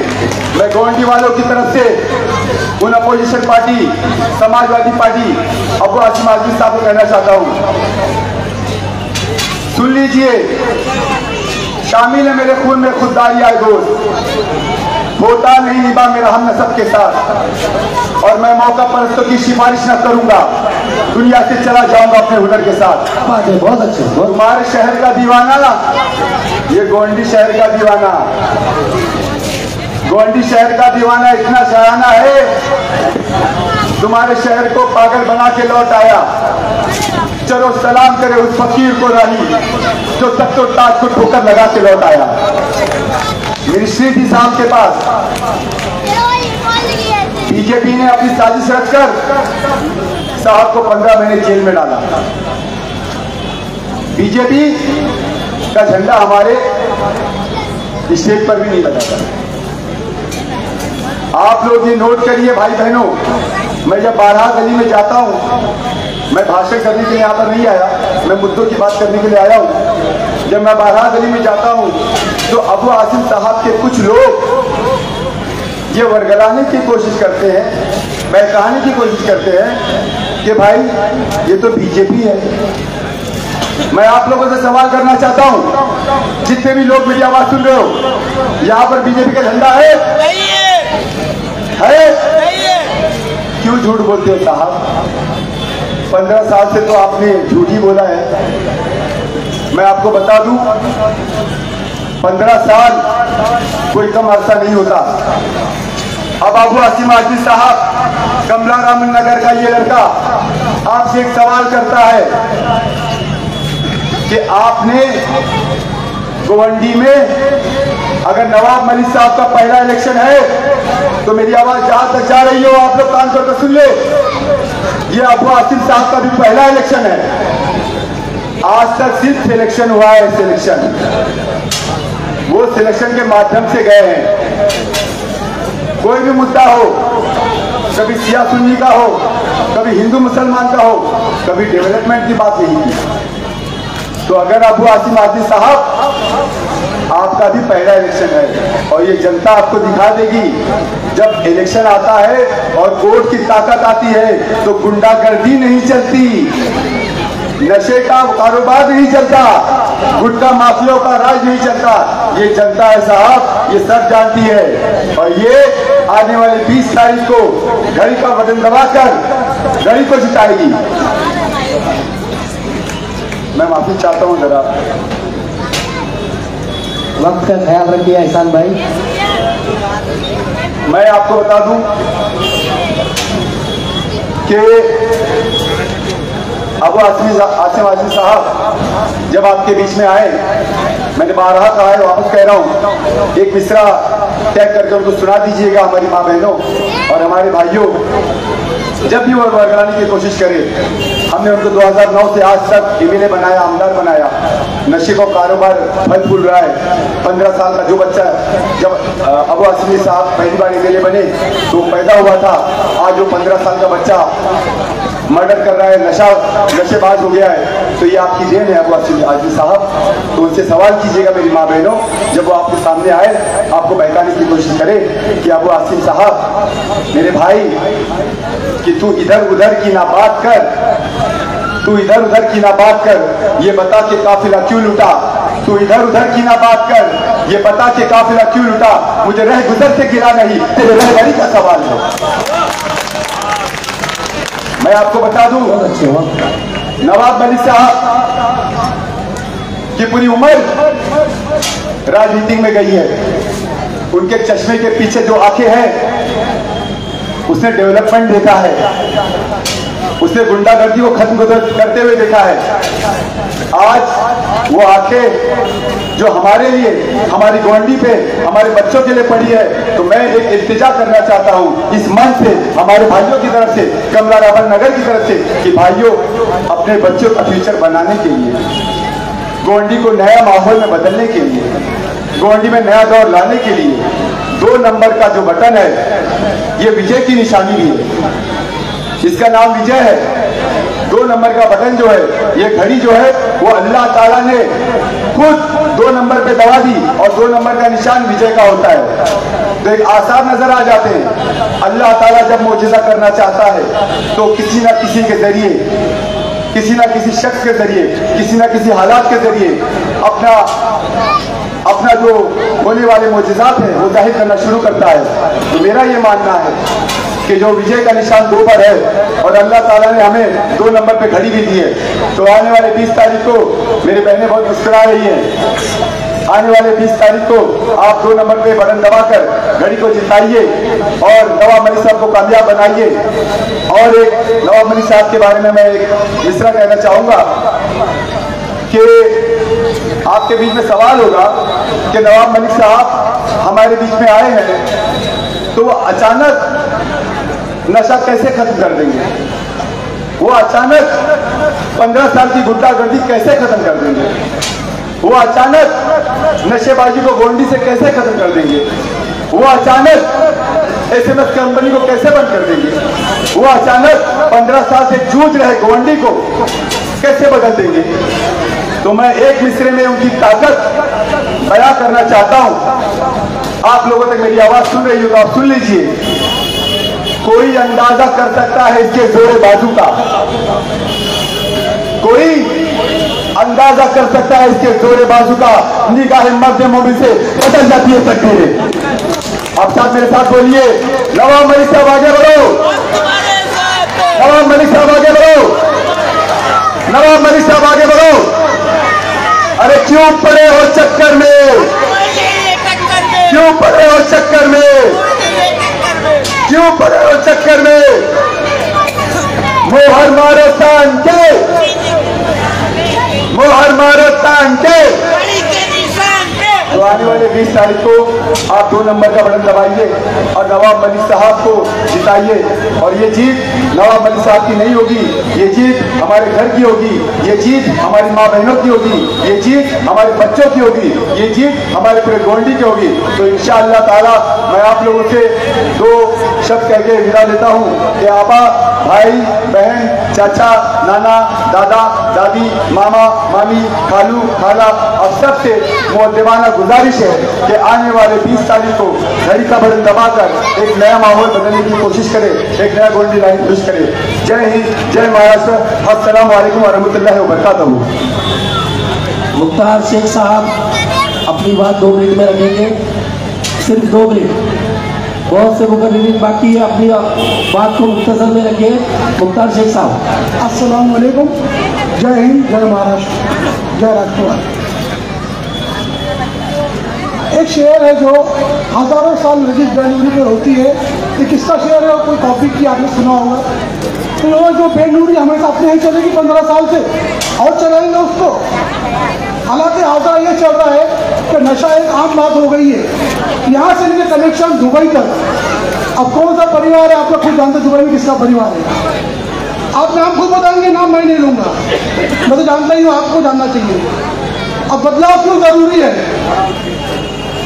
मैं गोंडी वालों की तरफ से उन opposition party Samajwadi party Abu Asim Azmi साहब को कहना चाहता हूं, सुन लीजिए, शामिल है मेरे खून में खुददारी आए दोस्त, होता नहीं निभा मेरा हम नसब के साथ, और मैं मौका परस्तों की सिफारिश न करूंगा, दुनिया से चला जाऊंगा अपने हुनर के साथ। बात है, बहुत अच्छे। तुम्हारे शहर का दीवाना, ये गोंडी शहर का दीवाना, गोंडी शहर का दीवाना इतना शहाना है, तुम्हारे शहर को पागल बना के लौट आया। चलो सलाम करे उस फकीर को राही जो तख्तो ताज को ठोकर लगा के लौट आया। मिनिस्ट्री थी साहब के पास, बीजेपी ने अपनी साजिश रखकर साहब को 15 महीने जेल में डाला। बीजेपी का झंडा हमारे स्टेज पर भी नहीं लगा था। आप लोग ये नोट करिए भाई बहनों, मैं जब बारहा गली में जाता हूँ, मैं भाषण करने के लिए यहाँ पर नहीं आया, मैं मुद्दों की बात करने के लिए आया हूँ। जब मैं बारहा गली में जाता हूँ तो अबू आसिम साहब के कुछ लोग ये वर्गलाने की कोशिश करते हैं, बहकाने की कोशिश करते हैं कि भाई ये तो बीजेपी है। मैं आप लोगों से सवाल करना चाहता हूँ, जितने भी लोग मेरी आवाज सुन रहे हो, यहाँ पर बीजेपी का झंडा है? नहीं है? क्यों झूठ बोलते हो साहब? 15 साल से तो आपने झूठ ही बोला है। मैं आपको बता दूं, 15 साल कोई कम अरसा नहीं होता। अब अबू आसिम आजमी साहब, कमला रामन नगर का ये लड़का आपसे एक सवाल करता है कि आपने गोवंडी में अगर नवाब मलिक साहब का पहला इलेक्शन है तो मेरी आवाज जहां तक जा रही हो आप लोग कान खोलकर सुन ले, ये अबू आसिम साहब का भी पहला इलेक्शन है। आज तक सिर्फ सिलेक्शन हुआ है, सिलेक्शन, वो सिलेक्शन के माध्यम से गए हैं। कोई भी मुद्दा हो, कभी सिया सुन्नी का हो, कभी हिंदू मुसलमान का हो, कभी डेवलपमेंट की बात नहीं की। तो अगर अबू आसिम आजमी साहब आपका भी पहला इलेक्शन है और ये जनता आपको दिखा देगी, जब इलेक्शन आता है और वोट की ताकत आती है तो गुंडागर्दी नहीं चलती, नशे का कारोबार नहीं चलता, गुटखा माफियाओं का राज नहीं चलता। ये जनता है साहब, ये सब जानती है, और ये आने वाली 20 तारीख को घड़ी का बटन दबाकर घड़ी को जिताएगी। मैं माफी चाहता हूँ, जरा वक्त का ख्याल रखिए एहसान भाई। मैं आपको बता दूं कि अबू आसिम आजमी साहब जब आपके बीच में आए, मैंने बारहा कहा है, वापस कह रहा हूं, एक मिसरा टैग करके उनको सुना दीजिएगा हमारी माँ बहनों और हमारे भाइयों। जब भी वो वर्गलाने की कोशिश करे, हमने उनको 2009 से आज तक एमएलए बनाया, आमदार बनाया। नशे का कारोबार फल फूल रहा है। 15 साल का जो बच्चा, जब अबू आसिम साहब पहली बार एमएलए बने तो पैदा हुआ था, आज जो 15 साल का बच्चा मर्डर कर रहा है, नशेबाज हो गया है, तो ये आपकी देन है अबू आसिम आजमी साहब। तो उनसे सवाल कीजिएगा मेरी माँ बहनों, जब वो आपके सामने आए, आपको बहकाने की कोशिश करे कि अबू आसिम साहब मेरे भाई, कि तू इधर उधर की ना बात कर, तू इधर उधर की ना बात कर, ये बता के काफिला क्यों लुटा, तू इधर उधर की ना बात कर, ये बता के काफिला क्यों लुटा, मुझे रह गुजर से गिरा नहीं, तेरे रहबरी का सवाल है। मैं आपको बता दूं, नवाब मलिक साहब की पूरी उम्र राजनीति में गई है। उनके चश्मे के पीछे जो आंखें हैं, उसने डेवलपमेंट देखा है, उसने गुंडागर्दी को खत्म करते हुए देखा है। आज वो आंखें जो हमारे लिए, हमारी गोंडी पे, हमारे बच्चों के लिए पड़ी है, तो मैं एक इल्तिजा करना चाहता हूँ इस मंच से, हमारे भाइयों की तरफ से, कमला रामन नगर की तरफ से, कि भाइयों, अपने बच्चों का फ्यूचर बनाने के लिए, गोंडी को नया माहौल में बदलने के लिए, गोंडी में नया दौर लाने के लिए 2 नंबर का जो बटन है, ये विजय की निशानी भी है, इसका नाम विजय है। 2 नंबर का बटन जो है, ये घड़ी जो है वो अल्लाह ताला ने खुद 2 नंबर पे दबा दी और 2 नंबर का निशान विजय का होता है। तो एक आसार नजर आ जाते हैं। अल्लाह ताला जब मौजिज़ा करना चाहता है तो किसी ना किसी के जरिए, किसी ना किसी शख्स के जरिए, किसी ना किसी हालात के जरिए अपना जो होने वाले मौजिज़ात हैं वो जाहिर करना शुरू करता है। तो मेरा ये मानना है कि जो विजय का निशान 2 पर है और अल्लाह ताला ने हमें 2 नंबर पे घड़ी भी दी है, तो आने वाले 20 तारीख को मेरी बहनें बहुत मुस्कुरा रही हैं। आने वाले 20 तारीख को आप 2 नंबर पे बटन दबाकर घड़ी को जिताइए और नवाब मलिक साहब को कामयाब बनाइए। और एक नवाब मलिक साहब के बारे में मैं एक मिसरा कहना चाहूँगा कि आपके बीच में सवाल होगा कि नवाब मलिक साहब हमारे बीच में आए हैं तो वो अचानक नशा कैसे खत्म कर देंगे, वो अचानक 15 साल की गुंडागर्दी कैसे खत्म कर देंगे, वो अचानक नशेबाजी को गोंडी से कैसे खत्म कर देंगे, वो अचानक SMS कंपनी को कैसे बंद कर देंगे, वो अचानक 15 साल से जूझ रहे गोंडी को कैसे बदल देंगे। तो मैं एक मिसरे में उनकी ताकत बयां करना चाहता हूं। आप लोगों तक मेरी आवाज सुन रही हो तो आप सुन लीजिए। कोई अंदाजा कर सकता है इसके जोरे बाजू का, कोई अंदाजा कर सकता है इसके जोरे बाजू का। निगाह मर्द मोमिन से बदल जाती है तकदीरें। आप साथ मेरे साथ बोलिए, नवाब मलिक साहब आगे बढ़ो, नवाब मलिक साहब आगे बढ़ो, नवाब मलिक साहब आगे बढ़ो। अरे क्यों पड़े हो चक्कर में, क्यों पड़े हो चक्कर में, क्यों पड़े हो चक्कर में। मोहर मारो तान के, मोहर मारो तान के। तो आने वाले 20 तारीख को आप 2 नंबर का बटन दबाइए और नवाब मलिक साहब को जिताइए। और ये जीत नवाब मलिक साहब की नहीं होगी, ये जीत हमारे घर की होगी, ये जीत हमारी माँ बहनों की होगी, ये जीत हमारे बच्चों की होगी, ये जीत हमारे पूरे गोंडी की होगी। तो इंशाअल्लाह ताला मैं आप लोगों से 2 शब्द कह के विदा लेता हूँ कि आपा, भाई, बहन, चाचा, नाना, दादा, दादी, मामा, मामी, खालू, खाला, और सबसे मुअद्दिबाना गुजारिश है कि आने वाले 20 तारीख को घड़ी का बटन दबाकर एक नया माहौल बदलने की कोशिश करें, एक नया गोंडी लाइन कोशिश करें। जय हिंद, जय महाराष्ट्र, अस्सलाम वालेकुम व रहमतुल्लाहि व बरकातहू। मुख्तार शेख साहब अपनी बात 2 मिनट में रखेंगे, सिर्फ 2 मिनट। बहुत से मुकर्रिरीन बाकी है, अपनी बात को मुख्तसर में रखिए। मुख्तार शेख साहब। अस्सलाम वालेकुम, जय हिंद, जय महाराष्ट्र, जय राष्ट्रवाद। एक शेर है जो हजारों साल रजीज बेनूरी पर होती है, ये किसका शेर है और कोई कॉपी की आपने सुना होगा। तो वो जो बेनूरी हमेशा अपने ही चलेगी 15 साल से और चलाएंगे उसको। हालांकि हादसा ये चल रहा है कि नशा एक आम बात हो गई है, यहाँ से लेकर कनेक्शन दुबई तक। अब कौन सा परिवार है आप लोग खुद जानते, दुबई में किसका परिवार है। आप नाम खुद बताएंगे, नाम मैं नहीं लूंगा, मैं तो जानता ही हूँ, आपको जानना चाहिए। अब बदलाव क्यों जरूरी है,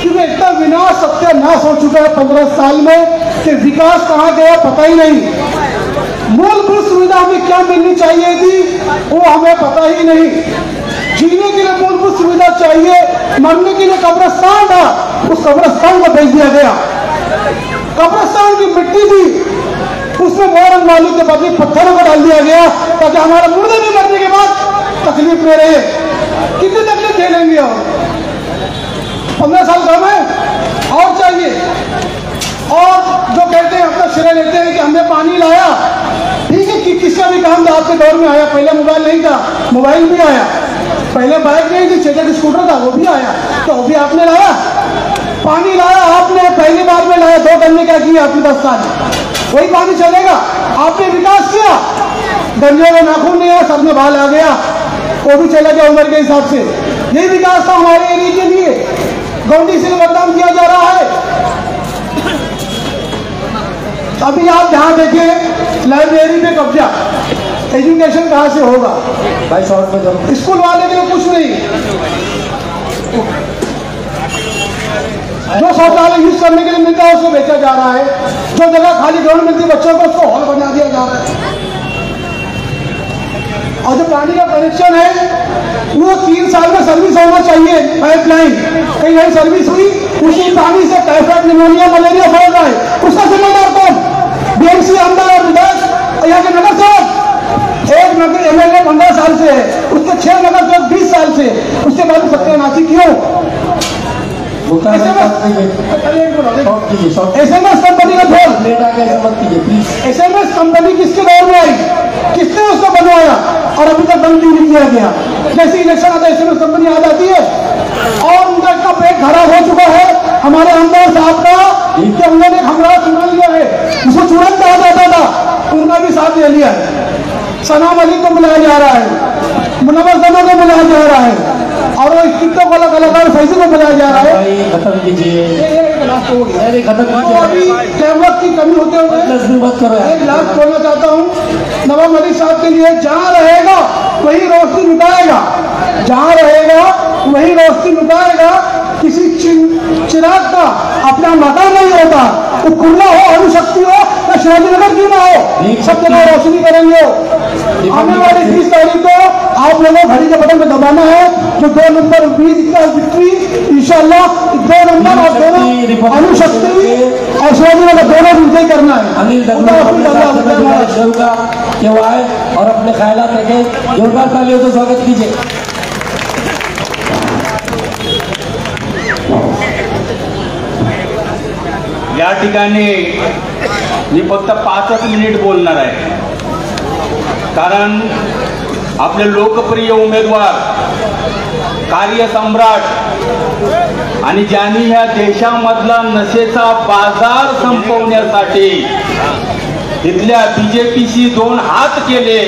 क्योंकि इतना विनाश सत्यानाश हो चुका है 15 साल में कि विकास कहाँ गया पता ही नहीं। मूलभूत सुविधा हमें क्या मिलनी चाहिए थी वो हमें पता ही नहीं। जीने के लिए मूलभूत सुविधा चाहिए, मरने के लिए कब्रिस्तान था, उस कब्रिस्तान को भेज दिया गया। कब्रिस्तान की मिट्टी थी, उसमें मोहरम मालिक के बदले पत्थरों को डाल दिया गया ताकि हमारे मुर्दे भी मरने के बाद तकलीफ में रहे। कितनी तकलीफ झेलेंगे और 15 साल कम है और चाहिए। और जो कहते हैं अपना श्रेय लेते हैं कि हमने पानी लाया, ठीक है कि किसका भी काम आपके दौर में आया। पहले मोबाइल नहीं था, मोबाइल भी आया। पहले बाइक नहीं थी, चेतक स्कूटर था, वो भी आया, तो वो भी आपने लाया। पानी लाया आपने, पहली बार में लाया, 2 टन में क्या किया आपके 10 साल, वही पानी चलेगा। आपने विकास किया, गंजे में नाखून नहीं है, सब में बाल आ गया, वो भी चला गया उम्र के हिसाब से। यही विकास था हमारे एरिया के लिए। गोंडी से बदनाम किया जा रहा है। अभी आप जहाँ देखें लाइब्रेरी पे कब्जा, एजुकेशन कहाँ से होगा भाई, शॉर्ट में करो। स्कूल वाले के लिए कुछ नहीं, जो शौचालय यूज करने के लिए मिलता है उसको बेचा जा रहा है। जो जगह खाली ग्राउंड मिलती है बच्चों को, उसको हॉल बना दिया जा रहा है। जो पानी का कनेक्शन है वो 3 साल में सर्विस होना चाहिए। पाइपलाइन कहीं नहीं सर्विस हुई, उसी पानी से टाइफाइड, निमोनिया, मलेरिया फैल रहा है। उसका जिम्मेदार कौन? बीएमसी, आमदार और विधायक, यहाँ के नगर सेवक। एक नगर एमएलए 15 साल से है, उसके 6 नगर सेवक 20 साल से, उसके बाद सत्यानाशी क्यों? एसएमएस कंपनी का फेल, एसएमएस कंपनी किसके दौर में आई, किसने उसको बनवाया और अभी तक बंद क्यों नहीं किया गया? जैसे इलेक्शन आता है एसएमएस कंपनी आ जाती है और उनका इतना पेट खराब हो चुका है हमारे आमदार साहब का कि उन्होंने हमरा चुना लिया है, उसको चूरन कहा जाता था, उनका भी साथ ले लिया है। सना मलिक को बुलाया जा रहा है, मुनव्वर सना को बुलाया जा रहा है और वो कितों को कलाकार फैसले को बुलाया जा रहा है। खत्म कीजिए, खत्म अभी कैमरा की कमी होते हुए मत करो। एक लास्ट बोलना चाहता हूँ नवाब मलिक साहब के लिए, जहाँ रहेगा वही रोशनी लुटाएगा, जहाँ रहेगा वही रोशनी लुटाएगा। किसी चिराग का अपना मकान नहीं होता, वो खुला हो, अणुशक्ति हो या शिवाजीनगर क्यों ना हो, सब जगह रोशनी करेंगे। आने वाली 20 तारीख को आप लोगों को घड़ी के बटन में दबाना है, जो 2 नंबर विक्ट्री इंशाल्लाह 2 नंबर और दोनों अणुशक्ति और शिवाजीनगर दोनों विजय करना है। अनिल के वो आए और अपने ख्यालात रखे, जोरदार तालियों से स्वागत कीजिए। या ठिकाणी मी फक्त 5च मिनिट बोलणार आहे, कारण आपले लोकप्रिय उमेदवार, कार्यसम्राट आणि ज्यांनी ह्या देशामधला नशेचा बाजार संपवण्यासाठी इथल्या बीजेपीशी 2 हात केले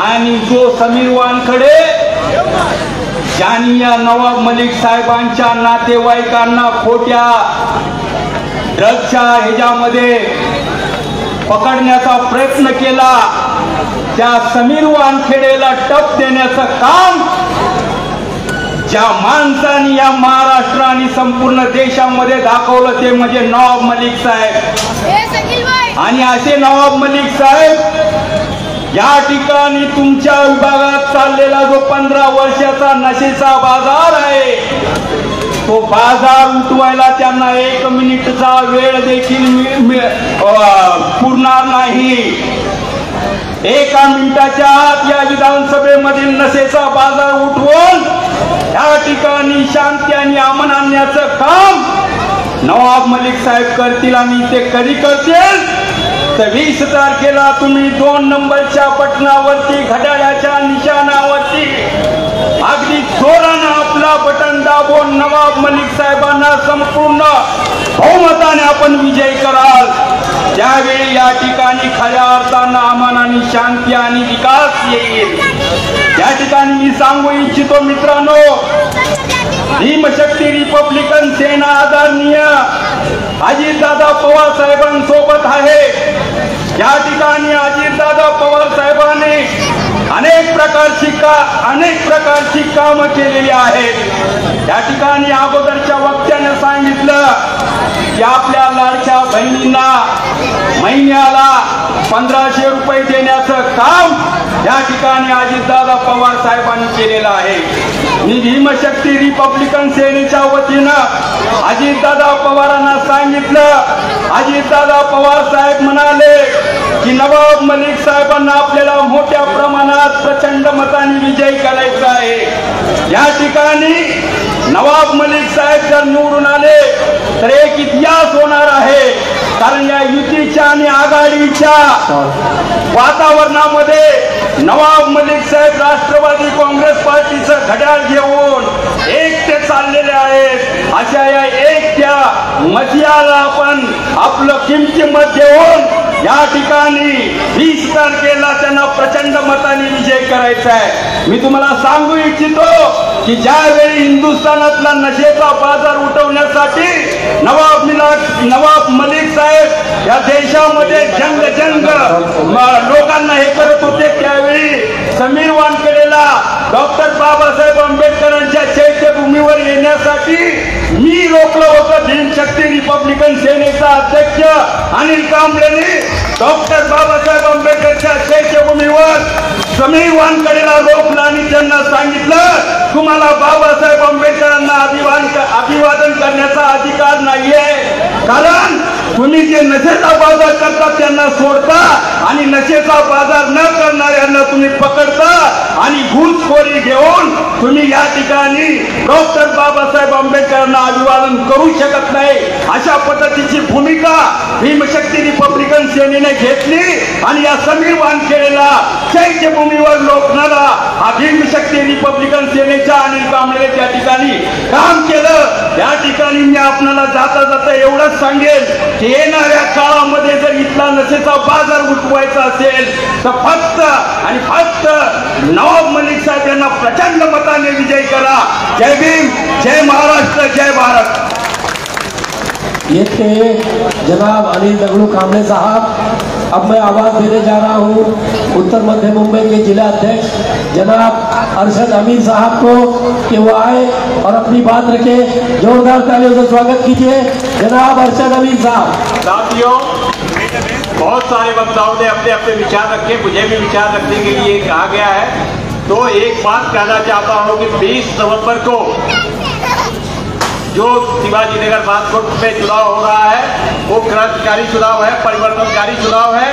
आणि जो समीर वानखडे ज्यांनी या नवाब मलिक साहेबांच्या नातेवाईकांना खोट्या ड्रग्सच्या ह्याच्यामध्ये पकडण्याचा प्रयत्न केला, त्या समीर वानखेडेला टप देण्याचं काम ज्या माणसाने या महाराष्ट्र आणि संपूर्ण देशामध्ये दाखवलं ते म्हणजे नवाब मलिक साहेब। आणि असे नवाब मलिक साहेब या ठिकाणी तुमच्या विभागात चाललेला जो 15 वर्षाचा नशेचा बाजार आहे, तो बाजार उठवायला त्यांना 1 मिनिटचा वेळ देखील पुरणार नाही। 1 मिनिटाच्या आत या विधानसभेमधील नशेचा बाजार उठवून या ठिकाणी शांती आणि अमन आणण्याचं काम नवाब मलिक साहेब करतील आणि ते कधी करतील तर 20 तारखेला तुम्ही 2 नंबरच्या बटनावरती, घड्याळाच्या निशाणावरती अगदी जोरानं आपला बटन दाबून नवाब मलिक साहेबांना संपूर्ण बहुमताने आपण विजयी कराल। त्यावेळी या ठिकाणी खऱ्या अर्थानं अमन आणि शांती आणि विकास येईल। या ठिकाणी मी सांगू इच्छितो मित्रांनो, भीमशक्ती रिपब्लिकन सेना आदरणीय अजितदादा पवार साहेबांसोबत आहे। या ठिकाणी अजितदादा पवार साहेबांनी अनेक प्रकारची कामं केलेली आहेत। त्या ठिकाणी अगोदरच्या वक्त्याने सांगितलं की आपल्या लाडक्या बहिणींना महिन्याला 1500 रुपये देण्याचं काम या ठिकाणी अजितदादा पवार साहेबांनी केलेलं आहे। मी भीमशक्ती रिपब्लिकन सेनेच्या वतीनं अजितदादा पवारांना सांगितलं, अजितदादा पवार साहेब म्हणाले की नवाब मलिक साहेबांना आपल्याला मोठ्या प्रमाणात प्रचंड मताने विजयी करायचा आहे। या ठिकाणी नवाब मलिक साहेब जर निवडून आले तर एक इतिहास होणार आहे, कारण या युतीच्या आणि आघाडीच्या वातावरणामध्ये नवाब मलिक साहेब राष्ट्रवादी काँग्रेस पार्टीचं घड्याळ घेऊन एकटे चाललेले आहेत। अशा या एकट्या मशियाला आपण आपलं किमती मत देऊन या ठिकाणी 20 तारखेला त्यांना प्रचंड मताने विजय करायचा आहे। मी तुम्हाला सांगू इच्छितो की ज्यावेळी हिंदुस्थानातला नशेचा बाजार उठवण्यासाठी नवाब मलिक साहेब या देशामध्ये जंग लोकांना हे करत होते, त्यावेळी समीर वानखेडेला डॉक्टर बाबासाहेब आंबेडकरांच्या चैत्यभूमीवर येण्यासाठी मी रोखलं होतं। भीमशक्ती रिपब्लिकन सेनेचा अध्यक्ष अनिल कांबळेंनी डॉक्टर बाबासाहेब आंबेडकरच्या चैत्यभूमीवर कोणीही वानकडेला रोख आणि त्यांना सांगितलं तुम्हाला बाबासाहेब आंबेडकरांना अभिवादन करण्याचा अधिकार नाहीये, कारण तुम्ही जे नशेचा बाजार करता त्यांना सोडता आणि नशेचा बाजार न करणाऱ्यांना तुम्ही पकडता आणि घुसखोरी घेऊन तुम्ही या ठिकाणी डॉक्टर बाबासाहेब आंबेडकरांना अभिवादन करू शकत नाही, अशा पद्धतीची भूमिका भीमशक्ती रिपब्लिकन सेनेने घेतली आणि या समीर वानखेडेला चैत्यभूमीवर लोटणारा हा भीमशक्ती रिपब्लिकन सेनेच्या अनिल कांबळे त्या ठिकाणी काम केलं। त्या ठिकाणी मी आपल्याला जाता जाता एवढंच सांगेल की येणाऱ्या काळामध्ये जर इथला नशेचा बाजार उठवायचा असेल तर फक्त आणि फक्त नवाब मलिक साहेब यांना प्रचंड मताने विजय करा। जय भीम, जय महाराष्ट्र, जय भारत। ये थे जनाब अनिल दगड़ू कांबळे साहब। अब मैं आवाज देने जा रहा हूँ उत्तर मध्य मुंबई के जिला अध्यक्ष जनाब अरशद अमीर साहब को कि वो आए और अपनी बात रखे। जोरदार तालियों से स्वागत कीजिए जनाब अरशद अमीर साहब। साथियों, बहुत सारे वक्ताओं ने अपने अपने विचार रखे, मुझे भी विचार रखने के लिए कहा गया है। तो एक बात कहना चाहता हूँ कि 20 नवंबर को जो शिवाजी नगर बागकोट में चुनाव हो रहा है वो क्रांतिकारी चुनाव है, परिवर्तनकारी चुनाव है,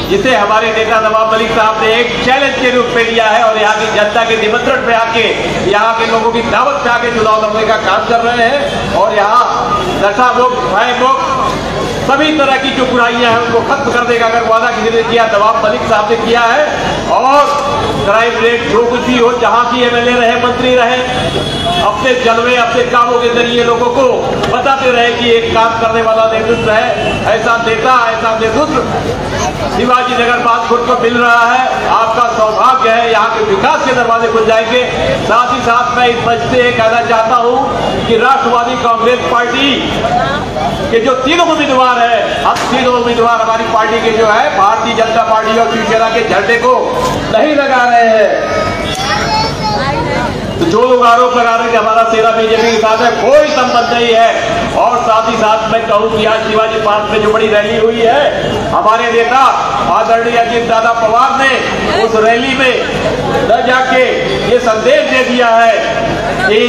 जिसे हमारे नेता नवाब मलिक साहब ने एक चैलेंज के रूप में लिया है और यहाँ की जनता के निमंत्रण पे आके, यहाँ के लोगों की दावत पे आके चुनाव लड़ने का काम कर रहे हैं। और यहाँ नशा मुक्त, भय मुक्त, सभी तरह की जो बुराइयां हैं उनको खत्म करने का अगर वादा किसी ने किया, नवाब मलिक साहब ने किया है। और क्राइम रेट जो कुछ भी हो, जहां की एमएलए रहे, मंत्री रहे, अपने जलवे, अपने कामों के जरिए लोगों को बताते रहे कि एक काम करने वाला नेतृत्व है, ऐसा नेता, ऐसा नेतृत्व शिवाजी नगर बागकोट को मिल रहा है। आपका सौभाग्य है, यहाँ के विकास के दरवाजे खुल जाएंगे। साथ ही साथ मैं इस मंच से कहना चाहता हूँ कि राष्ट्रवादी कांग्रेस पार्टी के जो तीनों उम्मीदवार है, हम तीनों उम्मीदवार हमारी पार्टी के जो है भारतीय जनता पार्टी और शिवसेना के झंडे को नहीं लगा रहे हैं। तो जो लोग आरोप लगा रहे हैं कि हमारा सेना बीजेपी के साथ है, कोई संबंध नहीं है। और साथ ही साथ मैं कहूं कि आज शिवाजी पार्क में जो बड़ी रैली हुई है, हमारे नेता आदरणीय अजीत दादा पवार ने उस रैली में न जाके ये संदेश दे दिया है कि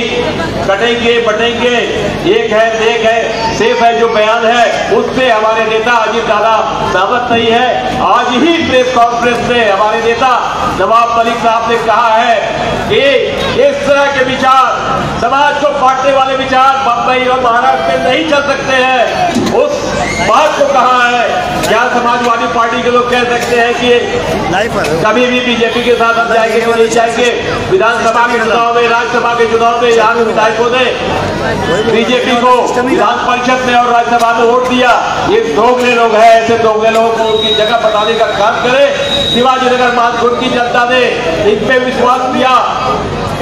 कटेंगे बटेंगे, एक है देख है सेफ है, जो बयान है उससे हमारे नेता अजीत दादा सहमत नहीं है। आज ही प्रेस कॉन्फ्रेंस में हमारे नेता नवाब मलिक साहब ने कहा है कि इस तरह के विचार, समाज को बांटने वाले विचार बंबई और महाराष्ट्र में नहीं चल सकते हैं। उस बात को कहा है। क्या समाजवादी पार्टी के लोग कह सकते हैं कि कभी भी बीजेपी के साथ हम जाएंगे तो नहीं जाएंगे? विधानसभा के चुनाव में, राज्यसभा के चुनाव में यहाँ के विधायकों ने बीजेपी को विधान परिषद में और राज्यसभा में वोट दिया। ये दोगले लोग हैं, ऐसे दोगले लोगों को उनकी जगह बताने का काम करें। शिवाजी नगर बागकोट की जनता ने इन पे विश्वास दिया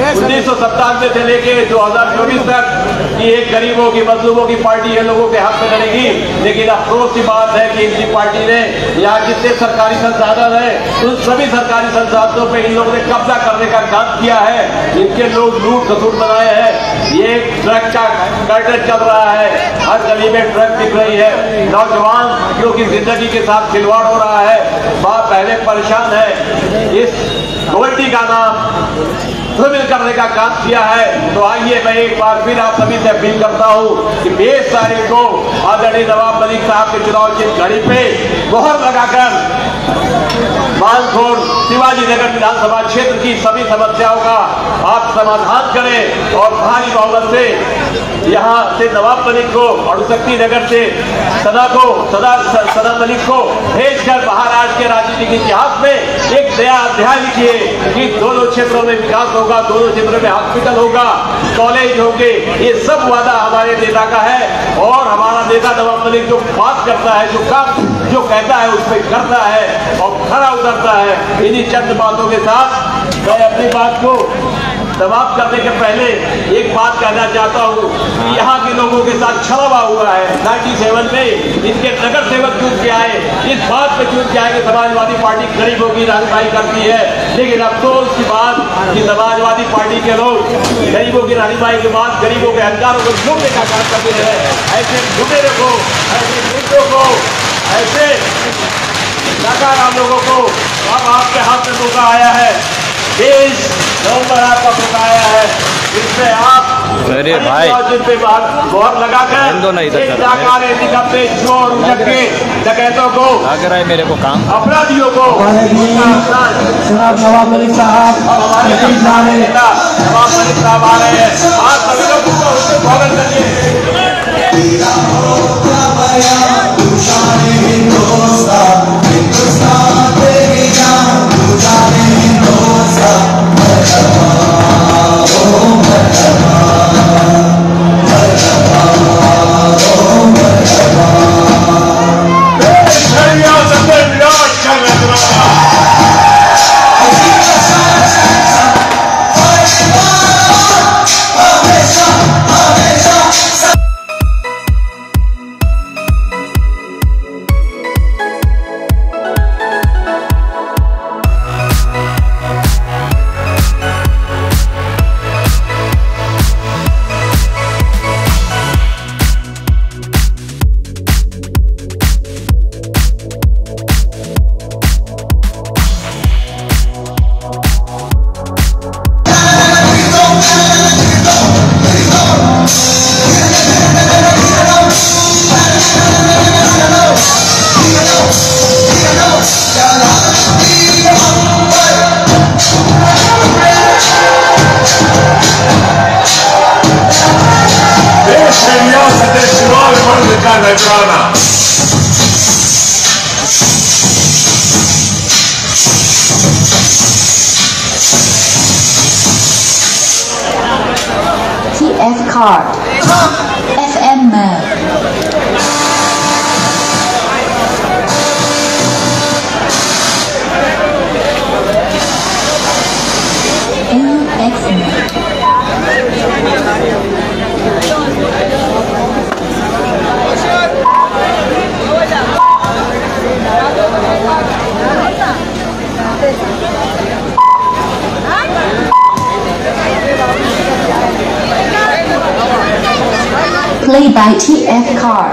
1997 से लेके 2024 तक कि एक गरीबों की, मजलूमों की पार्टी है, लोगों के हक में लड़ेगी। लेकिन अफसोस की बात है कि इनकी पार्टी ने यहाँ जितने सरकारी संसाधन है उन सभी सरकारी संसाधनों पे इन लोगों ने कब्जा करने का काम किया है। इनके लोग लूट खसूट बनाए हैं। ये ट्रक का कर्टन चल रहा है, हर गली में ट्रक दिख रही है। नौजवान की जिंदगी के साथ खिलवाड़ हो रहा है, बाप पहले परेशान है। इस कमेटी का नाम शामिल करने का काम किया है। तो आइए मैं एक बार फिर आप सभी से अपील करता हूं कि 20 तारीख को आदरणीय नवाब मलिक साहब के चुनाव की घड़ी पे मोहर लगाकर बागकोट शिवाजी नगर विधानसभा क्षेत्र की सभी समस्याओं का आप समाधान करें और भारी बहुमत से यहाँ से नवाब मलिक को और शक्ति नगर से सदा मलिक को भेजकर महाराष्ट्र के राजनीतिक इतिहास में एक नया अध्याय लिखिए कि दोनों क्षेत्रों में विकास होगा, दोनों क्षेत्रों में हॉस्पिटल होगा, कॉलेज होंगे। ये सब वादा हमारे नेता का है और हमारा नेता नवाब मलिक जो बात करता है, जो काम जो कहता है उस पर करता है और खरा उतरता है। इन्हीं चंद बातों के साथ मैं अपनी बात को समाप्त करने के पहले एक बात कहना चाहता हूँ कि यहाँ के लोगों के साथ छलवा हुआ है। 97 में इनके नगर सेवक चुन के आए, इस बात पे चुन के आए कि समाजवादी पार्टी गरीबों की रहनुमाई करती है। लेकिन अफसोस की बात कि समाजवादी पार्टी के लोग गरीबों की रहनुमाई के बाद गरीबों के अधिकारों को लूटने का काम करते हैं। ऐसे लुटेरों को, ऐसे गुंडों को, ऐसे नाकाराम लोगों को अब आपके हाथ में मौका आया है, 20 नवंबर आपका मौका आया है, इसमें आप अरे भाई जिन पे बहुत लगाकर निगम पे चोर उचक्के डकैतों को लग रहा है मेरे को काम अपराधियों को जनाब नवाब मलिक साहब नवाब मलिक साहब आ रहे हैं। आप सभी लोग उनसे स्वागत करिए। TF card, FM mode, AUX mode. Play by TF card.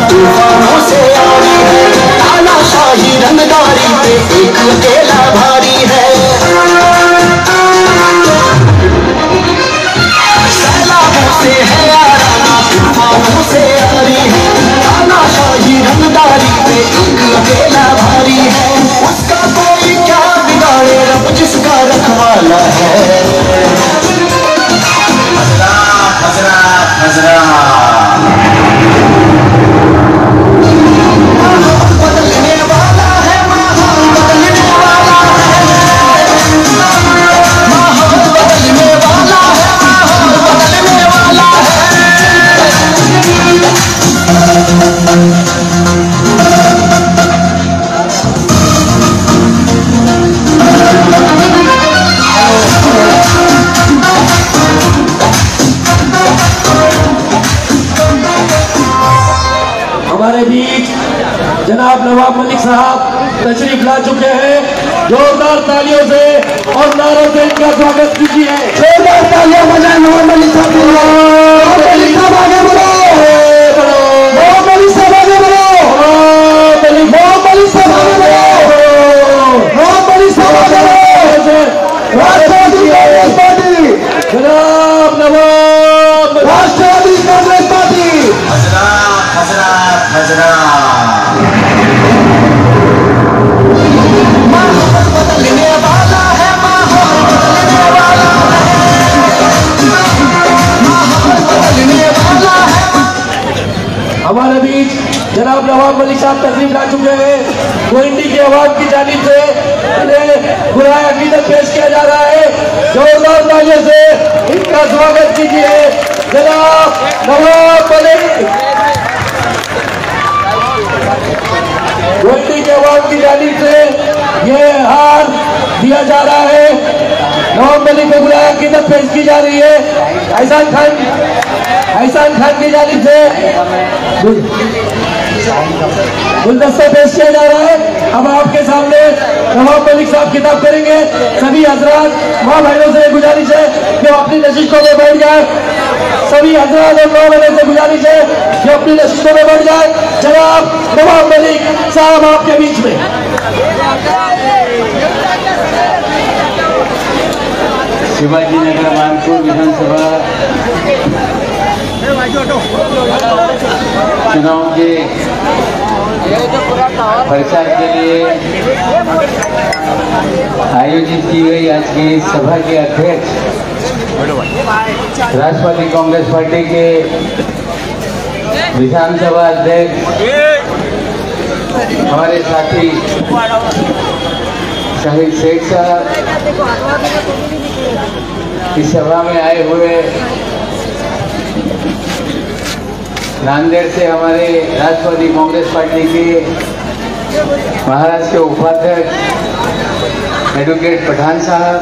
तूफानों से आरी है, तानाशाही रंगदारी पे एक अकेला भारी है। सैलाबों से है याराना, तूफानों से आरी है, तानाशाही रंगदारी पे एक अकेला भारी है। उसका कोई क्या बिगाड़े, रब जिसका रखवाला है। हजरा हजरा हजरा हमारे बीच जनाब नवाब मलिक साहब तशरीफ ला चुके हैं। जोरदार तालियों से और नारों से इनका स्वागत कीजिए। जोरदार तालियां बजाएं नवाब मलिक साहब के लिए। नवाब मलिक साहब आगे बढ़ो, नवाब मलिक साहब आगे बढ़ो, नवाब मलिक साहब आगे बढ़ो, नवाब मलिक साहब आगे बढ़ो। राष्ट्रवादी कांग्रेस पार्टी, जनाब नवाब राष्ट्रवादी कांग्रेस पार्टी। हजरा हजरा हजरा माहौल बदलने वाला है, माहौल बदलने वाला है, माहौल बदलने वाला है। हमारे बीच जनाब नवाब मलिक साहब तशरीफ ला चुके हैं। गोइंडी के अवाम की जानिब से इन्हें बुराया अकीदत पेश किया जा रहा है। जोरदार तालियों से इनका स्वागत कीजिए जनाब नवाब मलिक। गोइंडी के अवाम की जानिब से ये हार दिया जा रहा है। नवाब मलिक को बुलाया, किताब पेश की जा रही है। एहसान खान की जानिब से गुलदस्ता पेश किया जा रहा है। अब आपके सामने नवाब मलिक साहब किताब करेंगे। सभी हजरात माँ बहनों से गुजारिश है कि अपनी नशिस्तों में बैठ जाए। सभी हजरात और माँ बहनों से गुजारिश है कि अपनी नशिस्तों में बैठ जाए। जनाब नवाब मलिक साहब आपके बीच में। शिवाजी नगर मानपुर विधानसभा चुनाव के प्रचार के लिए आयोजित की गई आज की सभा के अध्यक्ष राष्ट्रवादी कांग्रेस पार्टी के विधानसभा अध्यक्ष हमारे साथी शहीद शेख साहब, इस सभा में आए हुए नांदेड़ से हमारे राष्ट्रवादी कांग्रेस पार्टी के महाराष्ट्र के उपाध्यक्ष एडवोकेट पठान साहब,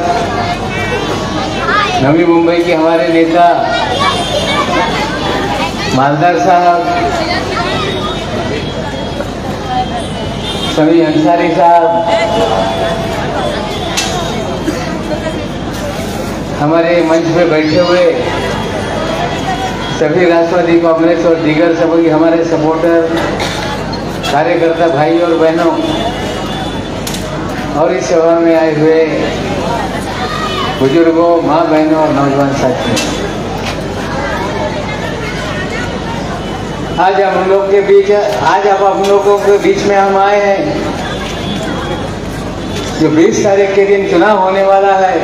नवी मुंबई के हमारे नेता मालदार साहब, सभी अंसारी साहब, हमारे मंच पे बैठे हुए सभी राष्ट्रवादी कांग्रेस और दीगर सभी हमारे सपोर्टर, कार्यकर्ता भाई और बहनों, और इस सभा में आए हुए बुजुर्गों, माँ बहनों और नौजवान साथियों, आज हम लोग के बीच में हम आए हैं जो 20 तारीख के दिन चुनाव होने वाला है,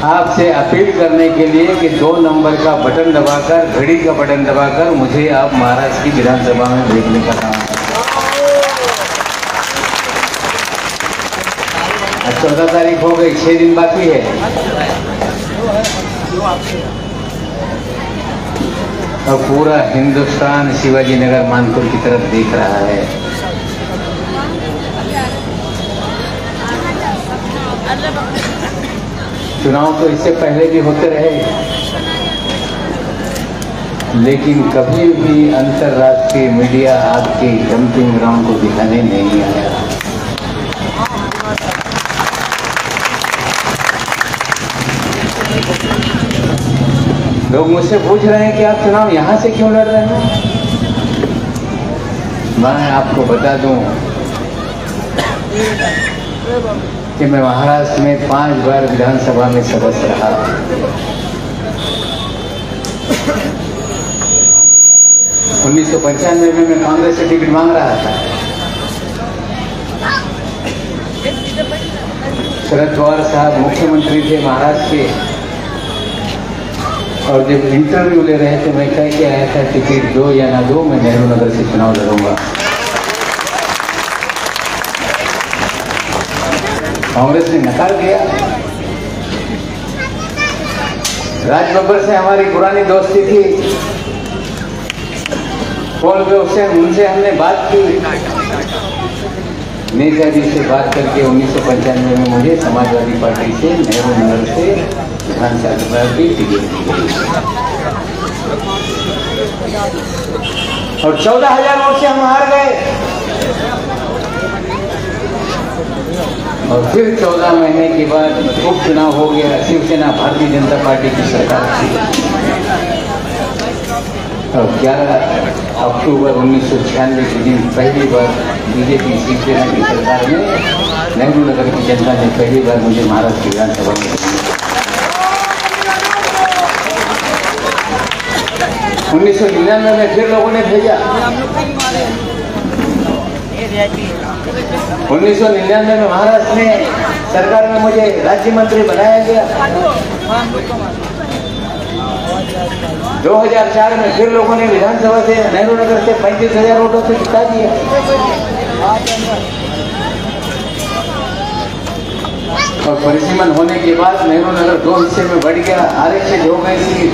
आपसे अपील करने के लिए कि 2 नंबर का बटन दबाकर, घड़ी का बटन दबाकर मुझे आप महाराष्ट्र की विधानसभा में भेजने का काम है। आज 14 तारीख हो गई, 6 दिन बाकी है। और पूरा हिंदुस्तान शिवाजी नगर मानपुर की तरफ देख रहा है। चुनाव तो इससे पहले भी होते रहे, लेकिन कभी भी अंतर्राष्ट्रीय मीडिया आपके डंपिंग ग्राउंड को दिखाने नहीं आया। लोग मुझसे पूछ रहे हैं कि आप चुनाव यहां से क्यों लड़ रहे हैं। मैं आपको बता दूं कि मैं महाराष्ट्र में 5 बार विधानसभा में सदस्य रहा। 1995 में मैं कांग्रेस से टिकट मांग रहा था। शरद पवार साहब मुख्यमंत्री थे महाराष्ट्र के, और जब इंटरव्यू ले रहे थे मैं कह के आया था टिकट दो या ना दो, मैं नेहरू नगर से चुनाव लड़ूंगा। कांग्रेस ने नकार दिया। राज बब्बर से हमारी पुरानी दोस्ती थी, फोन पे उनसे हमने बात की। नेताजी से बात करके 1995 में मुझे समाजवादी पार्टी से नेहरू नगर से विधानसभा की टिकट दी गई और 14,000 वोट से हम हार गए। और फिर 14 महीने के बाद उपचुनाव हो गया। शिवसेना भारतीय जनता पार्टी की सरकार थी। और 11 अक्टूबर 1996 के दिन पहली बार बीजेपी शिवसेना की सरकार में नेहरू नगर की जनता ने पहली बार मुझे महाराष्ट्र विधानसभा में 1999 में फिर लोगों ने भेजा। 1999 में महाराष्ट्र में सरकार में मुझे राज्य मंत्री बनाया गया। 2004 में फिर लोगों ने विधानसभा से नेहरू नगर से 35,000 वोटों से जिता दिया। और परिसीमन होने के बाद नेहरू नगर 2 हिस्से में बढ़ गया, आरक्षित हो गई थी।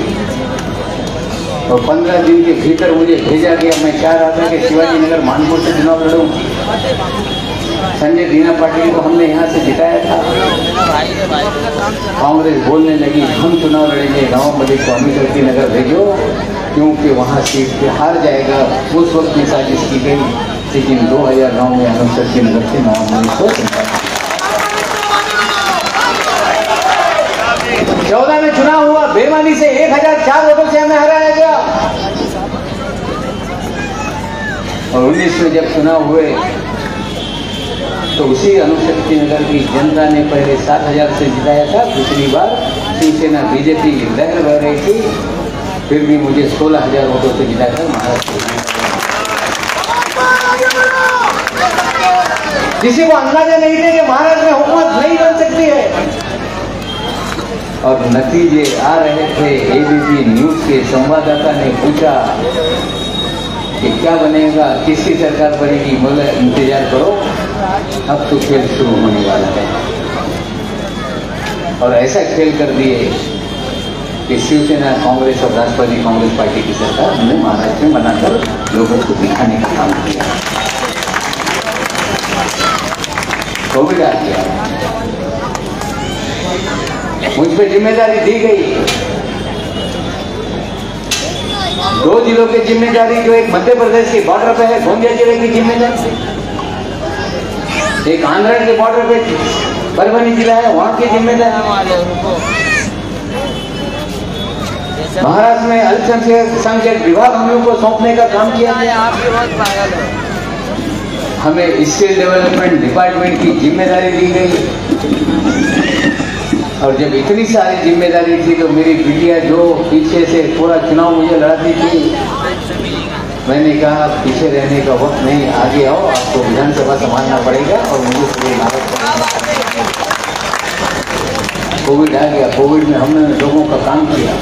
और 15 दिन के भीतर मुझे भेजा गया। मैं चाह रहा था कि शिवाजी नगर मानपुर से चुनाव लड़ूं। संजय दीना पाटिल को हमने यहाँ से जिताया था। कांग्रेस बोलने लगी हम चुनाव लड़ेंगे, नवाब मलिक को अमीशक्ति नगर भेजो क्योंकि वहाँ सीट पे हार जाएगा। उस वक्त में साजिश की गई, लेकिन 2009 में अमीशक्ति नगर से नवाब मलिक को 14 में चुनाव हुआ, बेईमानी से 1004 वोटों से हमें हराया गया। और 19 में जब चुनाव हुए तो उसी अणुशक्ति नगर की जनता ने पहले 7,000 से जिताया था। दूसरी बार शिवसेना बीजेपी लहर बह रही थी, फिर भी मुझे 16,000 वोटों से जिताया था महाराष्ट्र। किसी को अंदाजा नहीं थे कि महाराष्ट्र में हुकूमत नहीं बन सकती है। और नतीजे आ रहे थे। एबीपी न्यूज के संवाददाता ने पूछा कि क्या बनेगा, किसकी सरकार बनेगी, बोले इंतजार करो, अब तो खेल शुरू होने वाला है। और ऐसा खेल कर दिए कि शिवसेना कांग्रेस और राष्ट्रवादी कांग्रेस पार्टी की सरकार हमने महाराष्ट्र में बनाकर लोगों को दिखाने का काम किया। कोविड आ गया, मुझ पर जिम्मेदारी दी गई। 2 जिलों की जिम्मेदारी, जो एक मध्य प्रदेश के बॉर्डर पे है गोंदिया जिले की जिम्मेदारी, एक आंध्र के बॉर्डर पे परभनी जिला है वहां की जिम्मेदारी। महाराष्ट्र में अल्पसंख्यक विभाग हम लोग को सौंपने का काम किया गया। हमें स्किल डेवलपमेंट डिपार्टमेंट की जिम्मेदारी दी गई। और जब इतनी सारी जिम्मेदारी थी तो मेरी बिटिया जो पीछे से पूरा चुनाव मुझे लड़ाती थी, मैंने कहा पीछे रहने का वक्त नहीं, आगे आओ, आपको विधानसभा संभालना पड़ेगा। और मुझे पूरी लागत कोविड आ गया। कोविड में हमने लोगों का काम किया,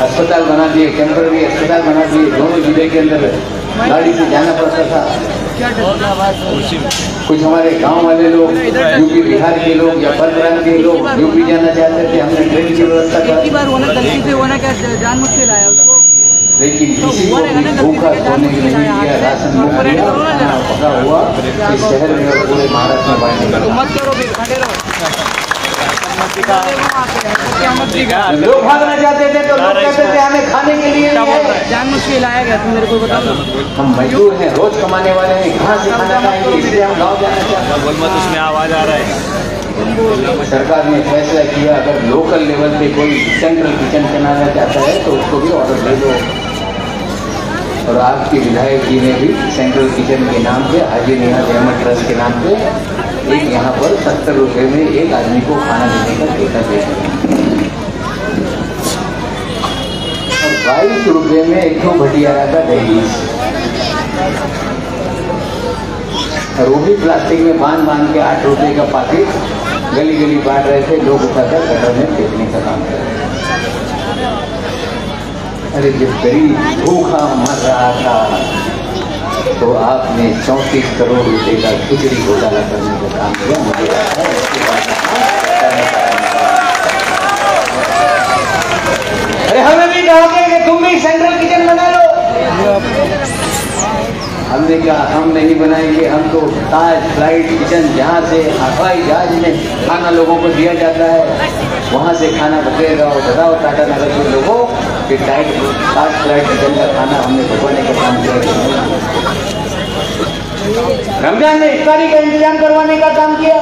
अस्पताल बना दिए, टेम्पररी अस्पताल बना दिए। दोनों जिले के अंदर गाड़ी से जाना पड़ता था। कुछ हमारे गांव वाले लोग, यूपी बिहार के लोग या परगराम के लोग यूपी जाना चाहते थे, हमने ट्रेन की व्यवस्था कर दी। लेकिन किसी को भी भूखा सोने नहीं दिया, राशन पका हुआ इस शहर में और पूरे महाराष्ट्र में बांटने लगा। लोग भागना चाहते थे तो लोग कहते थे हमें खाने के लिए जान मुश्किल आया गया, तुम मेरे को बता दो। हम मजदूर हैं, रोज कमाने वाले हैं, कहाँ से खाना खाएंगे, इसलिए हम गाँव जाना चाहते हैं। उसमें आवाज आ रहा है। सरकार ने फैसला किया अगर लोकल लेवल पे कोई सेंट्रल किचन चलाना चाहता है तो उसको भी ऑर्डर दे दो। और आपके विधायक जी ने भी सेंट्रल किचन के नाम पे, हाजी नियाज अहमद ट्रस्ट के नाम पे एक यहाँ पर 70 रुपए में एक आदमी को खाना देने का ठेका दे दिया। और 22 रुपए में एक तो भटियारा का दहीज, और वो भी प्लास्टिक में बांध के 8 रुपए का पैकेट गली गली बांट रहे थे। लोग उठाकर गटर में फेंकने का काम कर रहे थे। अरे जब गरीब भूखा मर रहा था तो आपने 34 करोड़ रुपए का खिचड़ी घोटाला करने का काम किया। मुझे लगता है अरे हमें भी कहा कि तुम भी सेंट्रल किचन बना लो। हमने कहा हम नहीं बनाएंगे, हम तो ताज फ्लाइट किचन जहाँ से हवाई जहाज में खाना लोगों को दिया जाता है वहाँ से खाना बचेगा। और बताओ टाटा नगर के लोगों कि ताज फ्लाइट किचन का खाना हमने भगवाने का काम किया। रमजान में इफ्तारी का इंतजाम करवाने का काम किया।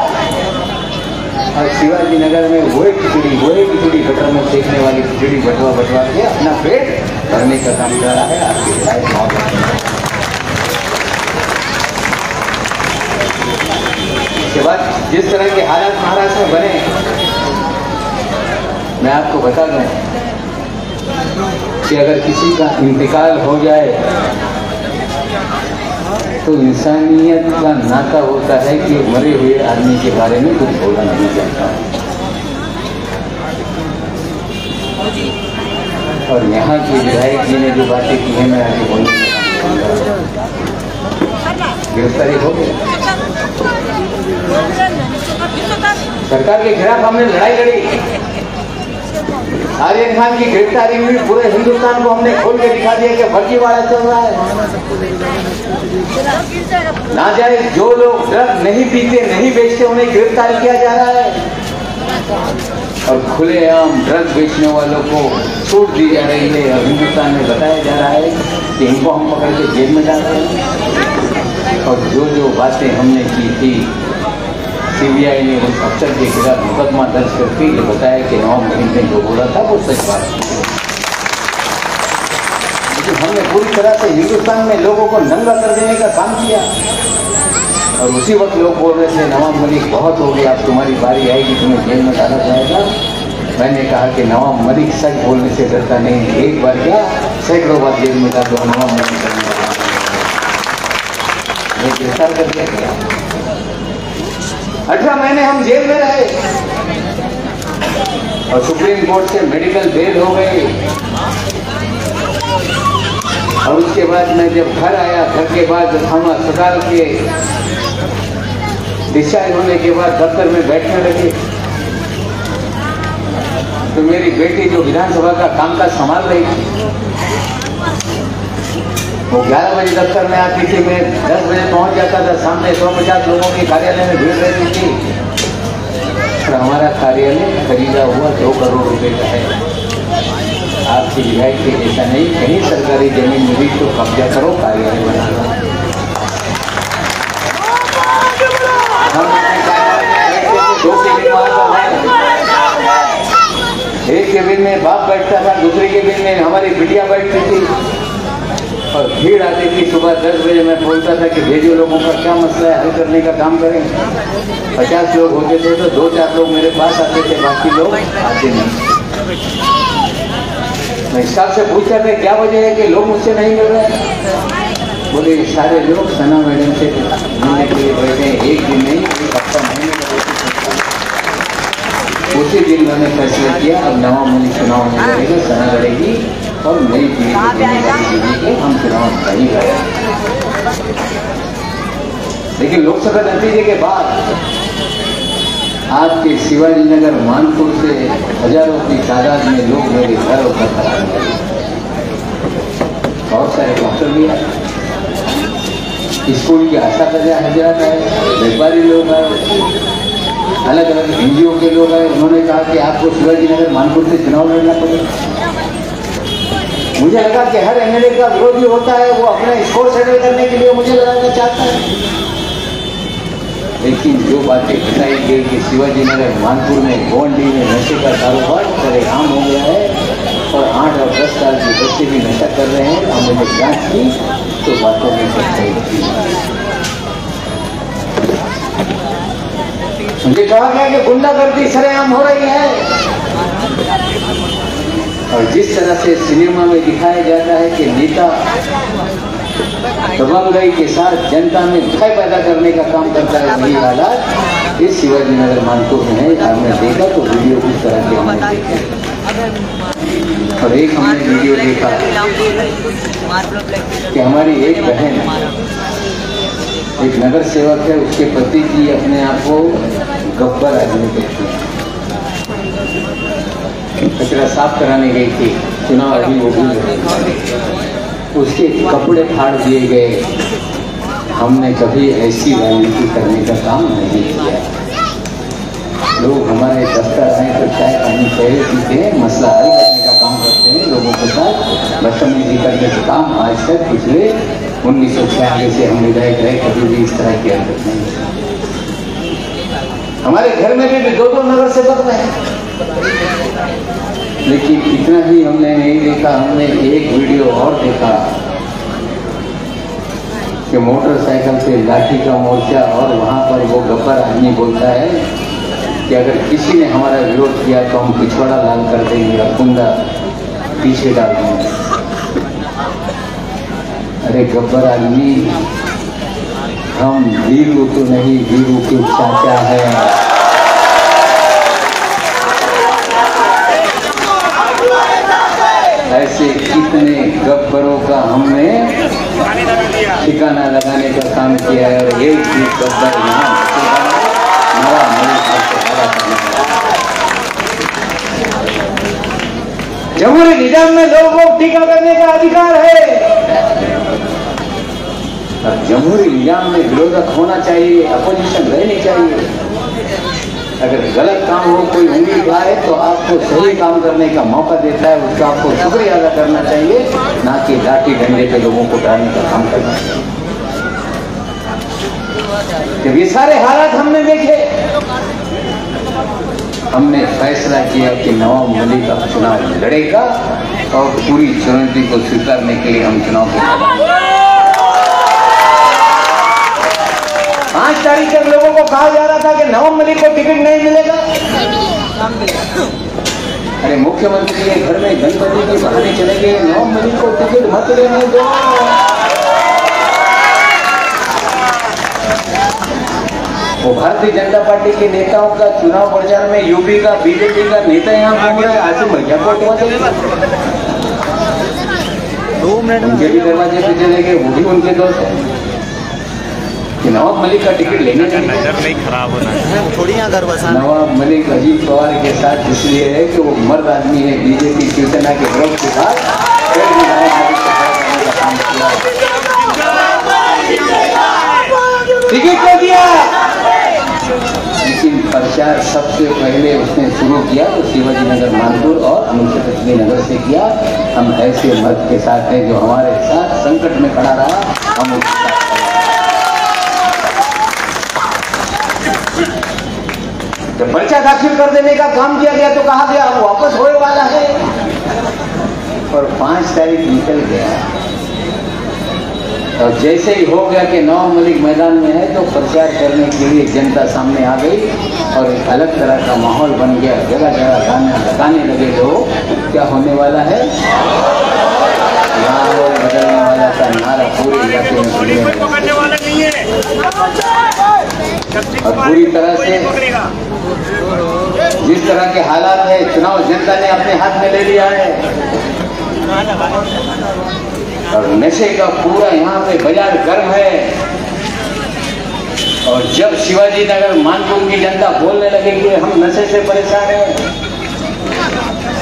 और शिवाजी नगर में वही खिचड़ी गटर में फेंकने वाली खिचड़ी बटवा के अपना पेट भरने का काम कर रहा है आपके विधायक। इसके बाद जिस तरह के हालात महाराष्ट्र में बने, मैं आपको बता दूं कि अगर किसी का इंतकाल हो जाए तो इंसानियत का नाता होता है कि मरे हुए आदमी के बारे में कुछ बोला नहीं जाता। और यहाँ के विधायक जी ने जो बातें की हैं मैं आगे बोलूँगा। गिरफ्तारी हो गई, सरकार के खिलाफ हमने लड़ाई लड़ी। आर्यन खान की गिरफ्तारी हुई, पूरे हिंदुस्तान को हमने खोल के दिखा दिया कि फर्जीवाड़ा चल रहा है। ना जाए जो लोग ड्रग नहीं पीते नहीं बेचते उन्हें गिरफ्तार किया जा रहा है, और खुलेआम ड्रग बेचने वालों को छूट दी जा रही है। और हिंदुस्तान में बताया जा रहा है कि इनको हम पकड़ के जेल में डाल रहे हैं। और जो जो बातें हमने की थी, सीबीआई ने उस अफसर के खिलाफ मुकदमा दर्ज करके ये बताया कि नवंबर महीने में जो बोला था वो सच बात है। लेकिन हमने पूरी तरह से हिंदुस्तान में लोगों को नंगा कर देने का काम किया। और उसी वक्त लोग बोल रहे थे नवाब मलिक बहुत हो गया, अब तुम्हारी बारी आएगी, तुम्हें जेल में डाला जाएगा। मैंने कहा कि नवाब मलिक सच बोलने से डरता नहीं, एक बार क्या सैकड़ों बार जेल में डाल दो, नवाब मलिक गिरफ्तार कर दिया गया। 18 महीने हम जेल में रहे और सुप्रीम कोर्ट से मेडिकल बेल हो गई। और उसके बाद मैं जब घर आया, घर के बाद हम अस्पताल के डिस्चार्ज होने के बाद दफ्तर में बैठने लगे, तो मेरी बेटी जो विधानसभा का कामकाज संभाल रही थी, वो 11 बजे दफ्तर में आती थी, मैं 10 बजे पहुंच जाता था। सामने 150 लोगों के कार्यालय में भीड़ रहती थी। और हमारा कार्यालय खरीदा हुआ 2 करोड़ रुपए का है। आपकी विधायक के जैसा नहीं, कहीं सरकारी जमीन मिली तो कब्जा करो, कार्यालय बना लो। एक केबिन में बाप बैठता था, दूसरे केबिन में हमारी बिटिया बैठती थी। और भीड़ आती थी। सुबह 10 बजे मैं बोलता था कि भेजो लोगों का क्या मसला है, हल करने का काम करें। 50 लोग होते थे तो 2-4 लोग मेरे पास आते थे, बाकी लोग आते नहीं। मैं स्टाफ से पूछता था क्या वजह है कि लोग मुझसे नहीं मिल रहे। बोले सारे लोग सना मैडम से मिलने के लिए बैठे, एक दिन नहीं, एक हफ्ता महीने का। उसी दिन मैंने फैसला किया अब नवाब मलिक चुनाव नहीं लड़ेगा, सना लड़ेगी और नई पीढ़ी के हम चुनाव नहीं लड़ेंगे। लेकिन लोकसभा नतीजे के बाद आपके शिवाजी नगर मानपुर से हजारों की तादाद में लोग मेरे घर और घर पर आए। बहुत सारे डॉक्टर भी आए, स्कूल के आशा हजरात आए, व्यापारी लोग आए, अलग अलग एनजीओ के लोग आए। उन्होंने कहा कि आपको शिवाजी नगर मानपुर से चुनाव लड़ना पड़ेगा। मुझे लगा कि हर एमएलए का विरोधी होता है, वो अपना स्कोर सेटल करने के लिए मुझे लड़ाना चाहता है। लेकिन जो बातें बताई गई कि शिवाजी नगर मानपुर में गोंडी में नशे का कारोबार सरेआम हो गया है और 8 और 10 साल के बच्चे भी नशा कर रहे हैं, हमने जांच की तो बातों में सच्चाई थी। मुझे कहा गया कि गुंडागर्दी सरेआम हो रही है और जिस तरह से सिनेमा में दिखाया जाता है कि नेता दबंगई के साथ जनता में भय पैदा करने का काम करता है, वही हालात इस शिवाजी नगर मानपुर में है। आपने देखा तो वीडियो किस तरह के हमने देखे और एक हमने वीडियो देखा कि हमारी एक बहन एक नगर सेवक है, उसके पति की अपने आप को गब्बर आदमी कहती है। कचरा साफ कराने गई थी, चुनाव अभी वो भी उसके कपड़े फाड़ दिए गए। हमने कभी ऐसी राजनीति करने का काम नहीं किया। लोग हमारे दफ्तर आए तो चाय पानी पहले पीते हैं, मसला हल करने का काम करते हैं, लोगों के साथ बदतमीजी करने का काम आज तक पिछले 1996 से हम विधायक रहे, कभी भी इस तरह की हरकत नहीं। हमारे घर में भी 2-2 नगर सेवक रहे, लेकिन इतना ही हमने नहीं देखा। हमने एक वीडियो और देखा कि मोटरसाइकिल से लाठी का मोर्चा और वहां पर वो गब्बर आदमी बोलता है कि अगर किसी ने हमारा विरोध किया तो हम पिछवाड़ा लाल कर देंगे और कुंडा पीछे डाल देंगे। अरे गब्बर आदमी, हम वीरू तो नहीं, वीरू के चाचा है। ऐसे कितने गब्बरों का हमने ठिकाना लगाने का काम किया है और एक भी गब्बर जमहूरी निजाम में लोगों को टीका करने का अधिकार है। अब जमहूरी निजाम में विरोधक होना चाहिए, अपोजिशन रहनी चाहिए। अगर गलत काम हो, कोई उंगली उठाए तो आपको सही काम करने का मौका देता है, उसका आपको शुक्रिया अदा करना चाहिए, ना कि लाठी डंडे पे लोगों को डालने का काम करना चाहिए। जब ये सारे हालात हमने देखे, हमने फैसला किया कि नवाब मलिक अब चुनाव लड़ेगा और पूरी चुनौती को स्वीकारने के लिए हम चुनाव के 5 तारीख तक लोगों को कहा जा रहा था कि नवाब मलिक को टिकट नहीं मिलेगा। अरे मुख्यमंत्री के घर में गणपति के बहाने चले गए, नवाब मलिक को टिकट मत लेने दो। वो भारतीय जनता पार्टी के नेताओं का चुनाव प्रचार में यूपी का बीजेपी का नेता यहाँ घूम रहा है, आज भैया को उनके भी दरवाजे पे चले गए, वो भी उनके दोस्त हैं कि नवाब मलिक का टिकट लेने का नजर नहीं खराब होना थोड़ी यहाँ घर बसा। नवाब मलिक अजीत पवार के साथ इसलिए है कि वो मर्द आदमी है, बीजेपी शिवसेना के ग्रुप के साथ टिकट को दिया। लेकिन प्रचार सबसे पहले उसने शुरू किया तो शिवाजी नगर मानपुर और अनुसूचित नगर से किया। हम ऐसे मर्द के साथ हैं जो हमारे साथ संकट में खड़ा रहा, हम उसके साथ। जब पर्चा दाखिल कर देने का काम किया गया तो कहा गया अब वापस होने वाला है, और 5 तारीख निकल गया और जैसे ही हो गया कि नवाब मलिक मैदान में है तो प्रचार करने के लिए जनता सामने आ गई और एक अलग तरह का माहौल बन गया। जगह जगह गाना लगाने लगे लोग। क्या होने वाला है? माहौल बदलने वाला का नारा पूरे इलाके में और पूरी तरह से जिस तरह के हालात है, चुनाव जनता ने अपने हाथ में ले लिया है और नशे का पूरा यहाँ पे बाजार गर्म है। और जब शिवाजी नगर मानपुर की जनता बोलने लगे कि हम नशे से परेशान हैं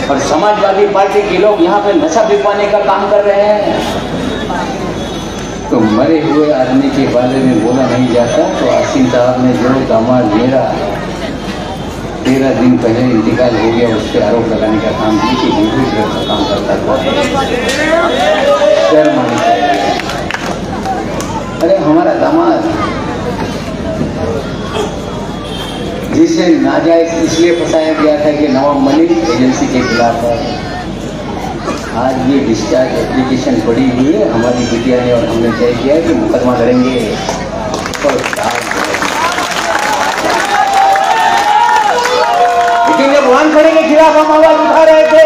और समाजवादी पार्टी के लोग यहाँ पे नशा बिकवाने का काम कर रहे हैं, तो मरे हुए आदमी के बारे में बोला नहीं जाता। तो आसिम साहब ने जो दामाद मेरा 13 दिन पहले इंतकाल हो गया, उस पर आरोप लगाने का काम किया कि दूसरी तरह का काम करता था। शर्म आनी चाहिए। अरे हमारा दामाद जिसे नाजायज इसलिए फंसाया गया था कि नवाब मलिक एजेंसी के खिलाफ है, आज ये डिस्चार्ज एप्लीकेशन पड़ी हुई है हमारी बिटिया ने और हमने तय किया कि मुकदमा लड़ेंगे और लेकिन जब वानखड़े के खिलाफ हम आवाज उठा रहे थे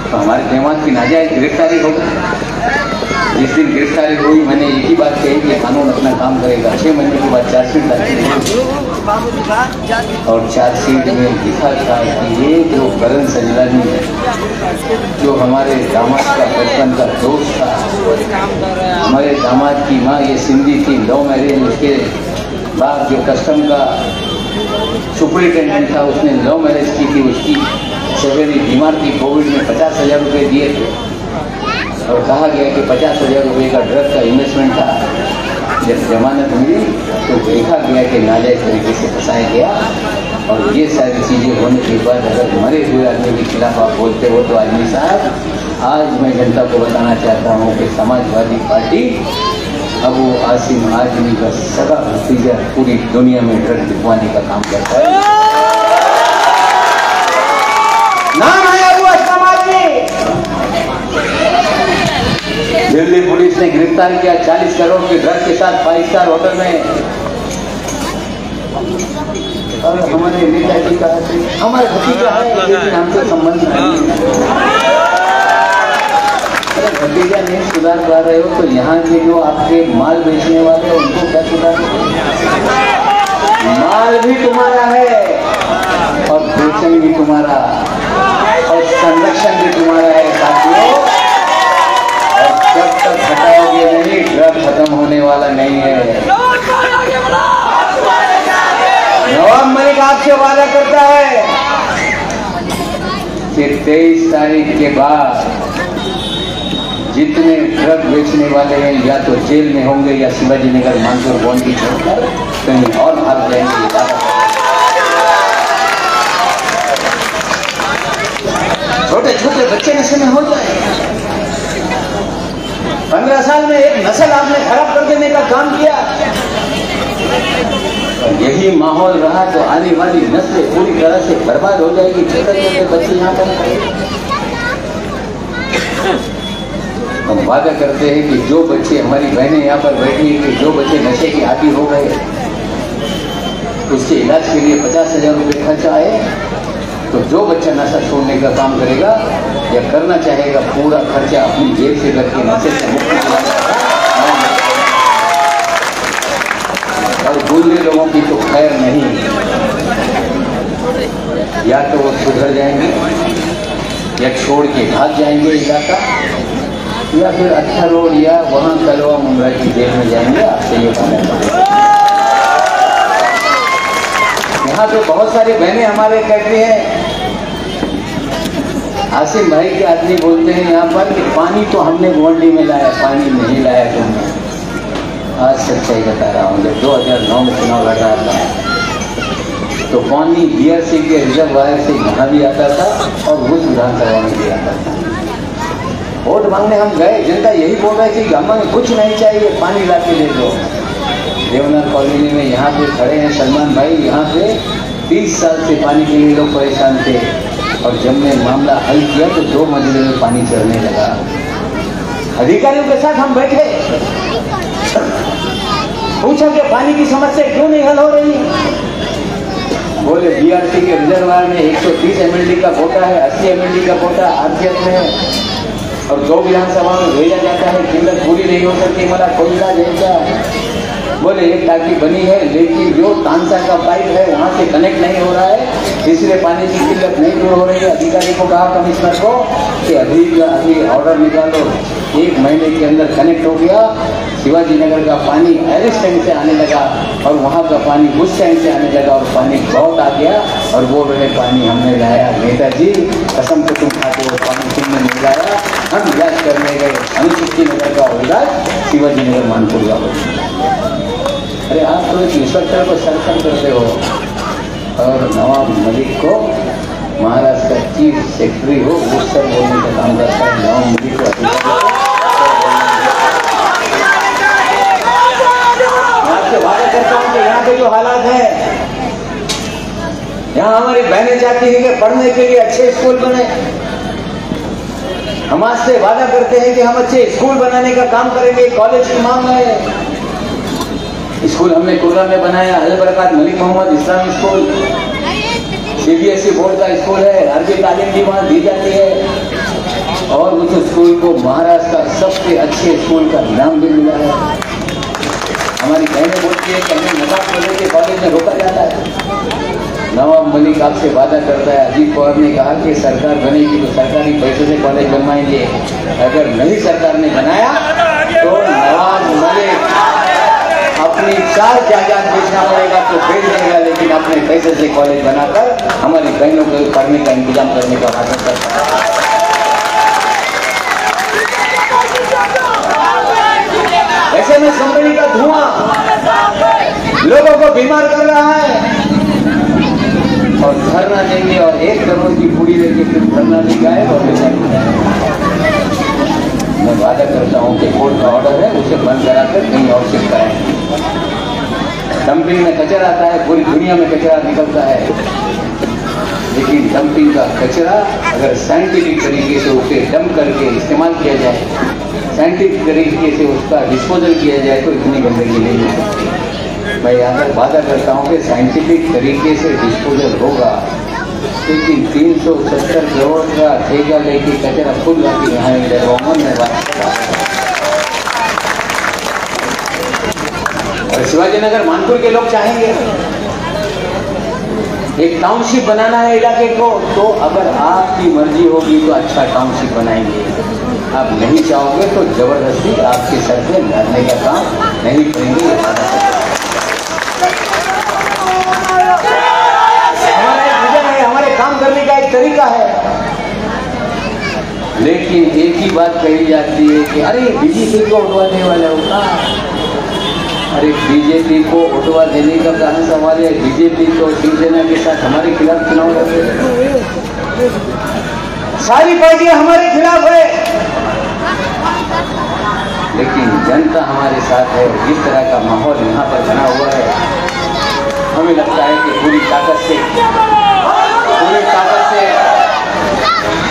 तो हमारे देवान की नाजायज गिरफ्तारी हो गई। जिस दिन गिरफ्तारी हुई मैंने एक ही बात कही कि कानून अपना काम करेगा। 6 महीने के बाद चार्जशीट दाखिल हुई और चार्जशीट में लिखा था कि ये जो करण सजलानी है, जो हमारे दामाद का बचपन का दोस्त था, हमारे दामाद की माँ ये सिंधी थी, लव मैरिज, उसके बाप जो कस्टम का सुपरिटेंडेंट था उसने लव मैरिज की थी, उसकी सवेरी बीमार थी, कोविड में 50,000 रुपये दिए थे और कहा गया कि 50,000 रुपये का ड्रग का इन्वेस्टमेंट था। जब जमानत मिली तो देखा गया कि नाजायज तरीके से फंसाया गया। और ये सारी चीज़ें होने के बाद अगर मरे हुए आदमी के खिलाफ आप बोलते हो तो आदमी साहब, आज मैं जनता को बताना चाहता हूँ कि समाजवादी पार्टी अब वो आसिम आदमी का सगा भतीजा पूरी दुनिया में ड्रग बिकवाने का काम करता है। नाम है अबू असलम आदमी। दिल्ली पुलिस ने गिरफ्तार किया 40 करोड़ के ड्रग के साथ 5 स्टार होटल में। और हमारे नेताजी का हमारे भतीजा है लेकिन हमसे संबंध नहीं। भतीजा नहीं सुधार पा रहे हो तो यहाँ के जो आपके माल बेचने वाले हैं उनको क्या सुधार? माल भी तुम्हारा है और बेचन भी तुम्हारा और संरक्षण भी तुम्हारा है साथियों। और जब तक हटाओगे नहीं, ड्रग खत्म होने वाला नहीं है। नवाब मलिक आपसे वादा करता है कि 23 तारीख के बाद जितने ड्रग बेचने वाले हैं या तो जेल में होंगे या शिवाजी नगर मानपुर गोंडी छोड़कर कहीं और भाग जाएंगे। छोटे छोटे बच्चे नशे में हो जाए। 15 साल में एक नस्ल आपने खराब कर देने का काम किया। यही माहौल रहा तो आने वाली नस्लें पूरी तरह से बर्बाद हो जाएगी। छोटे छोटे बच्चे यहाँ पर हम वादा करते हैं कि जो बच्चे, हमारी बहनें यहाँ पर बैठी हैं, कि जो बच्चे नशे के आदी हो गए उसके इलाज के लिए 50,000 रुपये खर्चा आए, तो जो बच्चा नशा छोड़ने का काम करेगा या करना चाहेगा पूरा खर्चा अपनी जेब से करके नशे से मुक्ति दिलाएगा। और दूसरे लोगों की तो खैर नहीं, या तो वो सुधर जाएंगे या छोड़ के भाग जाएंगे इलाका, या फिर अच्छा रोड या वहाँ कलवा मुंद्रा की जेल में जाएंगे। आपसे ये कहना यहाँ पे बहुत सारी बहनें हमारे कहती हैं, आसिम भाई के आदमी बोलते हैं यहाँ पर कि पानी तो हमने गोंडी में लाया, पानी नहीं लाया तुमने। आज सच्चाई बता रहा हूँ, जब 2009 में चुनाव लड़ रहा था तो पानी बीआरसी के रिजर्वायर से यहाँ भी आता था और उस विधानसभा में भी आता था। वोट मांगने हम गए, जनता यही बोल रही थी कि हमें कुछ नहीं चाहिए, पानी ला के दे दो। देवनाथ कॉलोनी में यहाँ पे खड़े हैं सलमान भाई, यहाँ पे 30 साल से पानी के लिए लोग परेशान थे और जब ने मामला हल किया तो 2 मंजिले में पानी चढ़ने लगा। अधिकारियों के साथ हम बैठे, पूछा कि पानी की समस्या क्यों नहीं हल हो रही। बोले बीआरसी के रिजर्वायर में 130 MLD का कोटा है, 80 MLD का कोटा आरजीएफ में है और 2 विधानसभा में भेजा जाता है, किल्लत पूरी नहीं हो सकती, हमारा कोई इलाज है क्या। बोले एक टाकी बनी है लेकिन जो तानसा का पाइप है वहाँ से कनेक्ट नहीं हो रहा है, इसलिए पानी की किल्लत नहीं दूर हो रही है। अधिकारी को कहा कमिश्नर को कि अभी ऑर्डर निकालो, 1 महीने के अंदर कनेक्ट हो गया। शिवाजी नगर का पानी एरिस टैंक से आने लगा और वहाँ का पानी उस टैंक से आने लगा और पानी बहुत आ गया और बोल रहे पानी हमने लाया। नेताजी कसम को तुम खाते हो, पानी तुमने नहीं लाया, हम इलाज करने गए, अनुसूचित नगर का इलाज शिवाजी नगर मानपुर का हो। अरे आप तो एक इंस्पेक्टर को सरकम करते हो और नवाब मलिक को महाराष्ट्र का चीफ सेक्रेटरी हो, उस सब बोलने का काम करता है। नवाब मलिक को आपसे वादा करता हूँ कि यहाँ के जो हालात है, यहाँ हमारी बहनें चाहती है कि पढ़ने के लिए अच्छे स्कूल बने। हम आज से वादा करते हैं कि हम अच्छे स्कूल बनाने का काम करेंगे। कॉलेज की मांग है, स्कूल हमने कुर्रा में बनाया, अल बरकत मलिक मोहम्मद इस्लामी स्कूल, CBSE बोर्ड का स्कूल है, अरबी तालीम भी वहाँ दी जाती है और उस स्कूल को महाराष्ट्र का सबसे अच्छे स्कूल का नाम भी मिला है। हमारी बहनें बोलती है कि हमें नवाब को लेकर कॉलेज में रोका जाता है। नवाब मलिक आपसे वादा करता है, अजीत पवार ने कहा कि सरकार बनेगी तो सरकारी पैसे से कॉलेज बनवाएंगे, अगर नहीं सरकार ने बनाया तो नवाब मलिक अपनी 4 जायदाद बेचना पड़ेगा तो बेच देगा, लेकिन अपने पैसे से कॉलेज बनाकर हमारी बहनों को पढ़ने का इंतजाम करने का वादा करता है। ऐसे में कंपनी का धुआं लोगों को बीमार कर रहा है और धरना देंगे और 1 करोड़ की पूरी लेके फिर धरना दिखाए और मैं वादा करता हूँ कि कोर्ट का ऑर्डर है उसे बंद कराकर कहीं और शिफ्ट कराएंगे। डंपिंग में कचरा आता है, पूरी दुनिया में कचरा निकलता है, लेकिन डंपिंग का कचरा अगर साइंटिफिक तरीके से उसे डंप करके इस्तेमाल किया जाए, साइंटिफिक तरीके से उसका डिस्पोजल किया जाए तो इतनी गंदगी नहीं है। मैं यहाँ पर वादा करता हूँ कि साइंटिफिक तरीके से डिस्पोजल होगा, लेकिन 370 करोड़ का ठेका लेके कचरा खुद लाके यहाँ में और शिवाजी नगर मानपुर के लोग चाहेंगे एक टाउनशिप बनाना है इलाके को, तो अगर आपकी मर्जी होगी तो अच्छा टाउनशिप बनाएंगे, आप नहीं चाहोगे तो जबरदस्ती आपके सर पे डालने का काम नहीं करेंगे। हमारा एक विजन है, हमारे काम करने का एक तरीका है। लेकिन एक ही बात कही जाती है कि अरे बीजेपी को उठवाने वाला होगा। अरे बीजेपी को उठवा देने का कहाँ सवाल है? बीजेपी तो शिवसेना के साथ हमारे खिलाफ चुनाव लड़ रही है, सारी पार्टियां हमारे खिलाफ है, लेकिन जनता हमारे साथ है। जिस तरह का माहौल यहाँ पर बना हुआ है, हमें लगता है कि पूरी ताकत से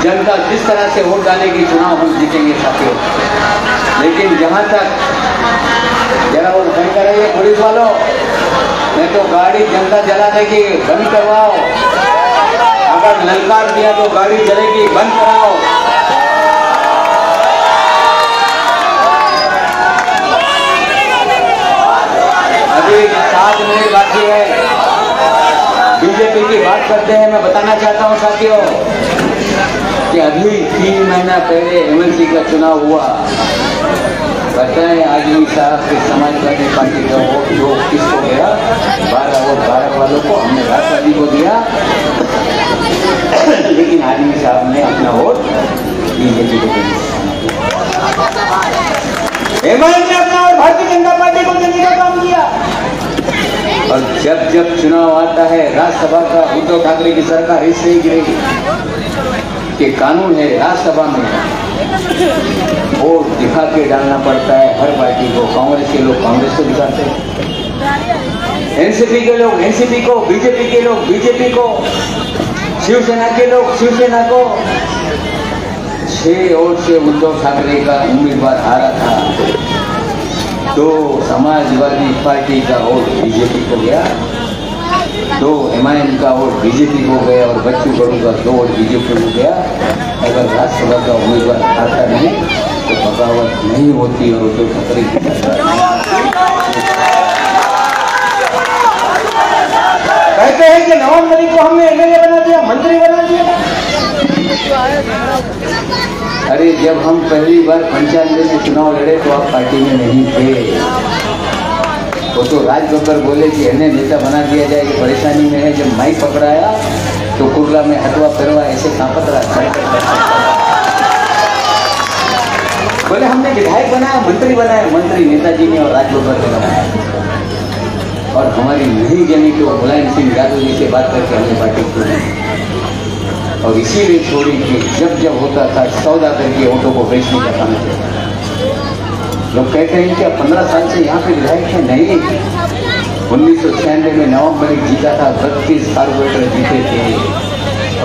जनता जिस तरह से वोट डालेगी, चुनाव हम जीतेंगे साथियों। लेकिन जहाँ तक जरा वो बंद कराइए पुलिस वालों, नहीं तो गाड़ी जनता जला देगी, बंद करवाओ। अगर ललकार दिया तो गाड़ी चलेगी, बंद कराओ। अभी 7 मिनट बाकी है, बीजेपी की बात करते हैं। मैं बताना चाहता हूं साथियों कि अभी 3 महीना पहले एमएलसी का चुनाव हुआ। बताएं आजमी साहब के समाजवादी पार्टी का वोट जो किसको गया? 12 वोट भारत वालों को, हमने राष्ट्रवादी को दिया। लेकिन आजमी साहब ने अपना वोट बीजेपी को दिया। एमएलए ने अपना वोट भारतीय जनता पार्टी को देने का काम किया। और जब जब चुनाव आता है राज्यसभा का, उद्धव ठाकरे की सरकार इससे गिरेगी कि कानून है राज्यसभा में वोट दिखा के डालना पड़ता है हर पार्टी को। कांग्रेस के लोग कांग्रेस को दिखाते हैं, एनसीपी के लोग एनसीपी को, बीजेपी के लोग बीजेपी को, शिवसेना के लोग शिवसेना को। 6 वोट से उद्धव ठाकरे का उम्मीदवार हारा था, तो समाजवादी पार्टी का वोट बीजेपी को गया, 2 एमआईएम का वोट बीजेपी को गया और बच्चू कडू का 2 वोट बीजेपी को गया। अगर राज्यसभा का उम्मीदवार आता नहीं तो बगावत नहीं होती और उद्धव ठाकरे की सरकार कहते हैं कि नवाब मलिक को हमने एमएलए बना दिया, मंत्री बना दिया। अरे जब हम पहली बार 95 में चुनाव लड़े तो आप पार्टी में नहीं थे। वो तो राज बब्बर बोले कि इन्हें नेता बना दिया जाए, ये परेशानी में है। जब माइक पकड़ाया तो कुर्ला में हटवा फिरवा ऐसे कांपत रहा। बोले हमने विधायक बनाया, मंत्री बनाया, मंत्री नेताजी ने और राज बब्बर ने बनाया। और हमारी नहीं जमी तो मुलायम सिंह यादव जी से बात करके हमने पार्टी छोड़ी। और इसीलिए छोड़ी कि जब जब होता था सौदा करके ऑटो को बेचने का काम किया। लोग कहते हैं कि 15 साल से यहाँ पे विधायक है। नहीं, 1996 में नवाब मलिक जीता था, 32 कॉर्पोरेटर जीते थे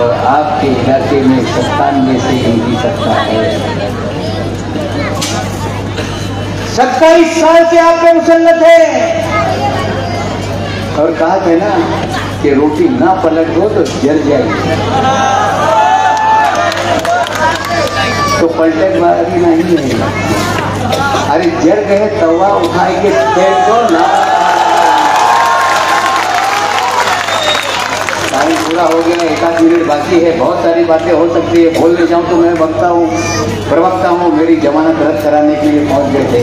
और आपके इलाके में 97 से इनकी सत्ता है। 27 साल से आपको मुसल्लत है। और कहा था ना कि रोटी ना पलट दो तो जल जाएगी, तो पलटे वाली नहीं है। अरे जल गए तवा उठाएंगे फेंक दो ना। टाइम पूरा हो गया, 1 मिनट बाकी है। बहुत सारी बातें हो सकती है, बोलने जाऊं तो मैं वक्ता हूँ, प्रवक्ता हूँ। मेरी जमानत रद्द कराने के लिए पहुंच गए थे।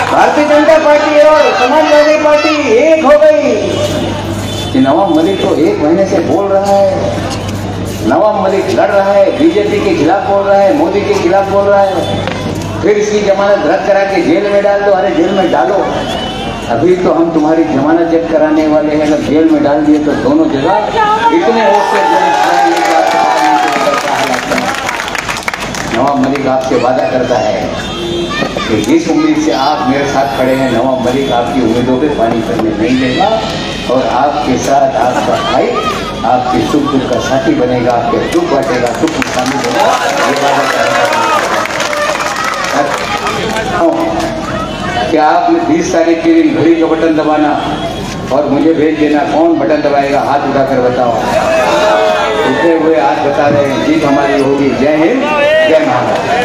भारतीय जनता पार्टी और समाजवादी पार्टी एक हो गई कि नवाब मलिक तो 1 महीने से बोल रहा है, नवाब मलिक लड़ रहा है, बीजेपी के खिलाफ बोल रहा है, मोदी के खिलाफ बोल रहा है। फिर इसकी जमानत रद्द करा के जेल में डाल दो। अरे जेल में डालो, अभी तो हम तुम्हारी जमानत जब्त कराने वाले हैं। अगर जेल में डाल दिए तो दोनों जगह इतने नवाब मलिक आपसे वादा करता है कि जिस उम्मीद से आप मेरे साथ खड़े हैं, नवाब मलिक आपकी उम्मीदों पे पानी करने नहीं देगा और आपके साथ आपका भाई आपके सुख दुख का साथी बनेगा, आपके दुख बांटेगा, सुख में शामिल होगा। ये वादा करता क्या आपने 20 तारीख के दिन घड़ी का बटन दबाना और मुझे भेज देना। कौन बटन दबाएगा? हाथ उठाकर बताओ। उठे हुए हाथ बता रहे हैं, जीत हमारी होगी। जय हिंद, जय महाराष्ट्र।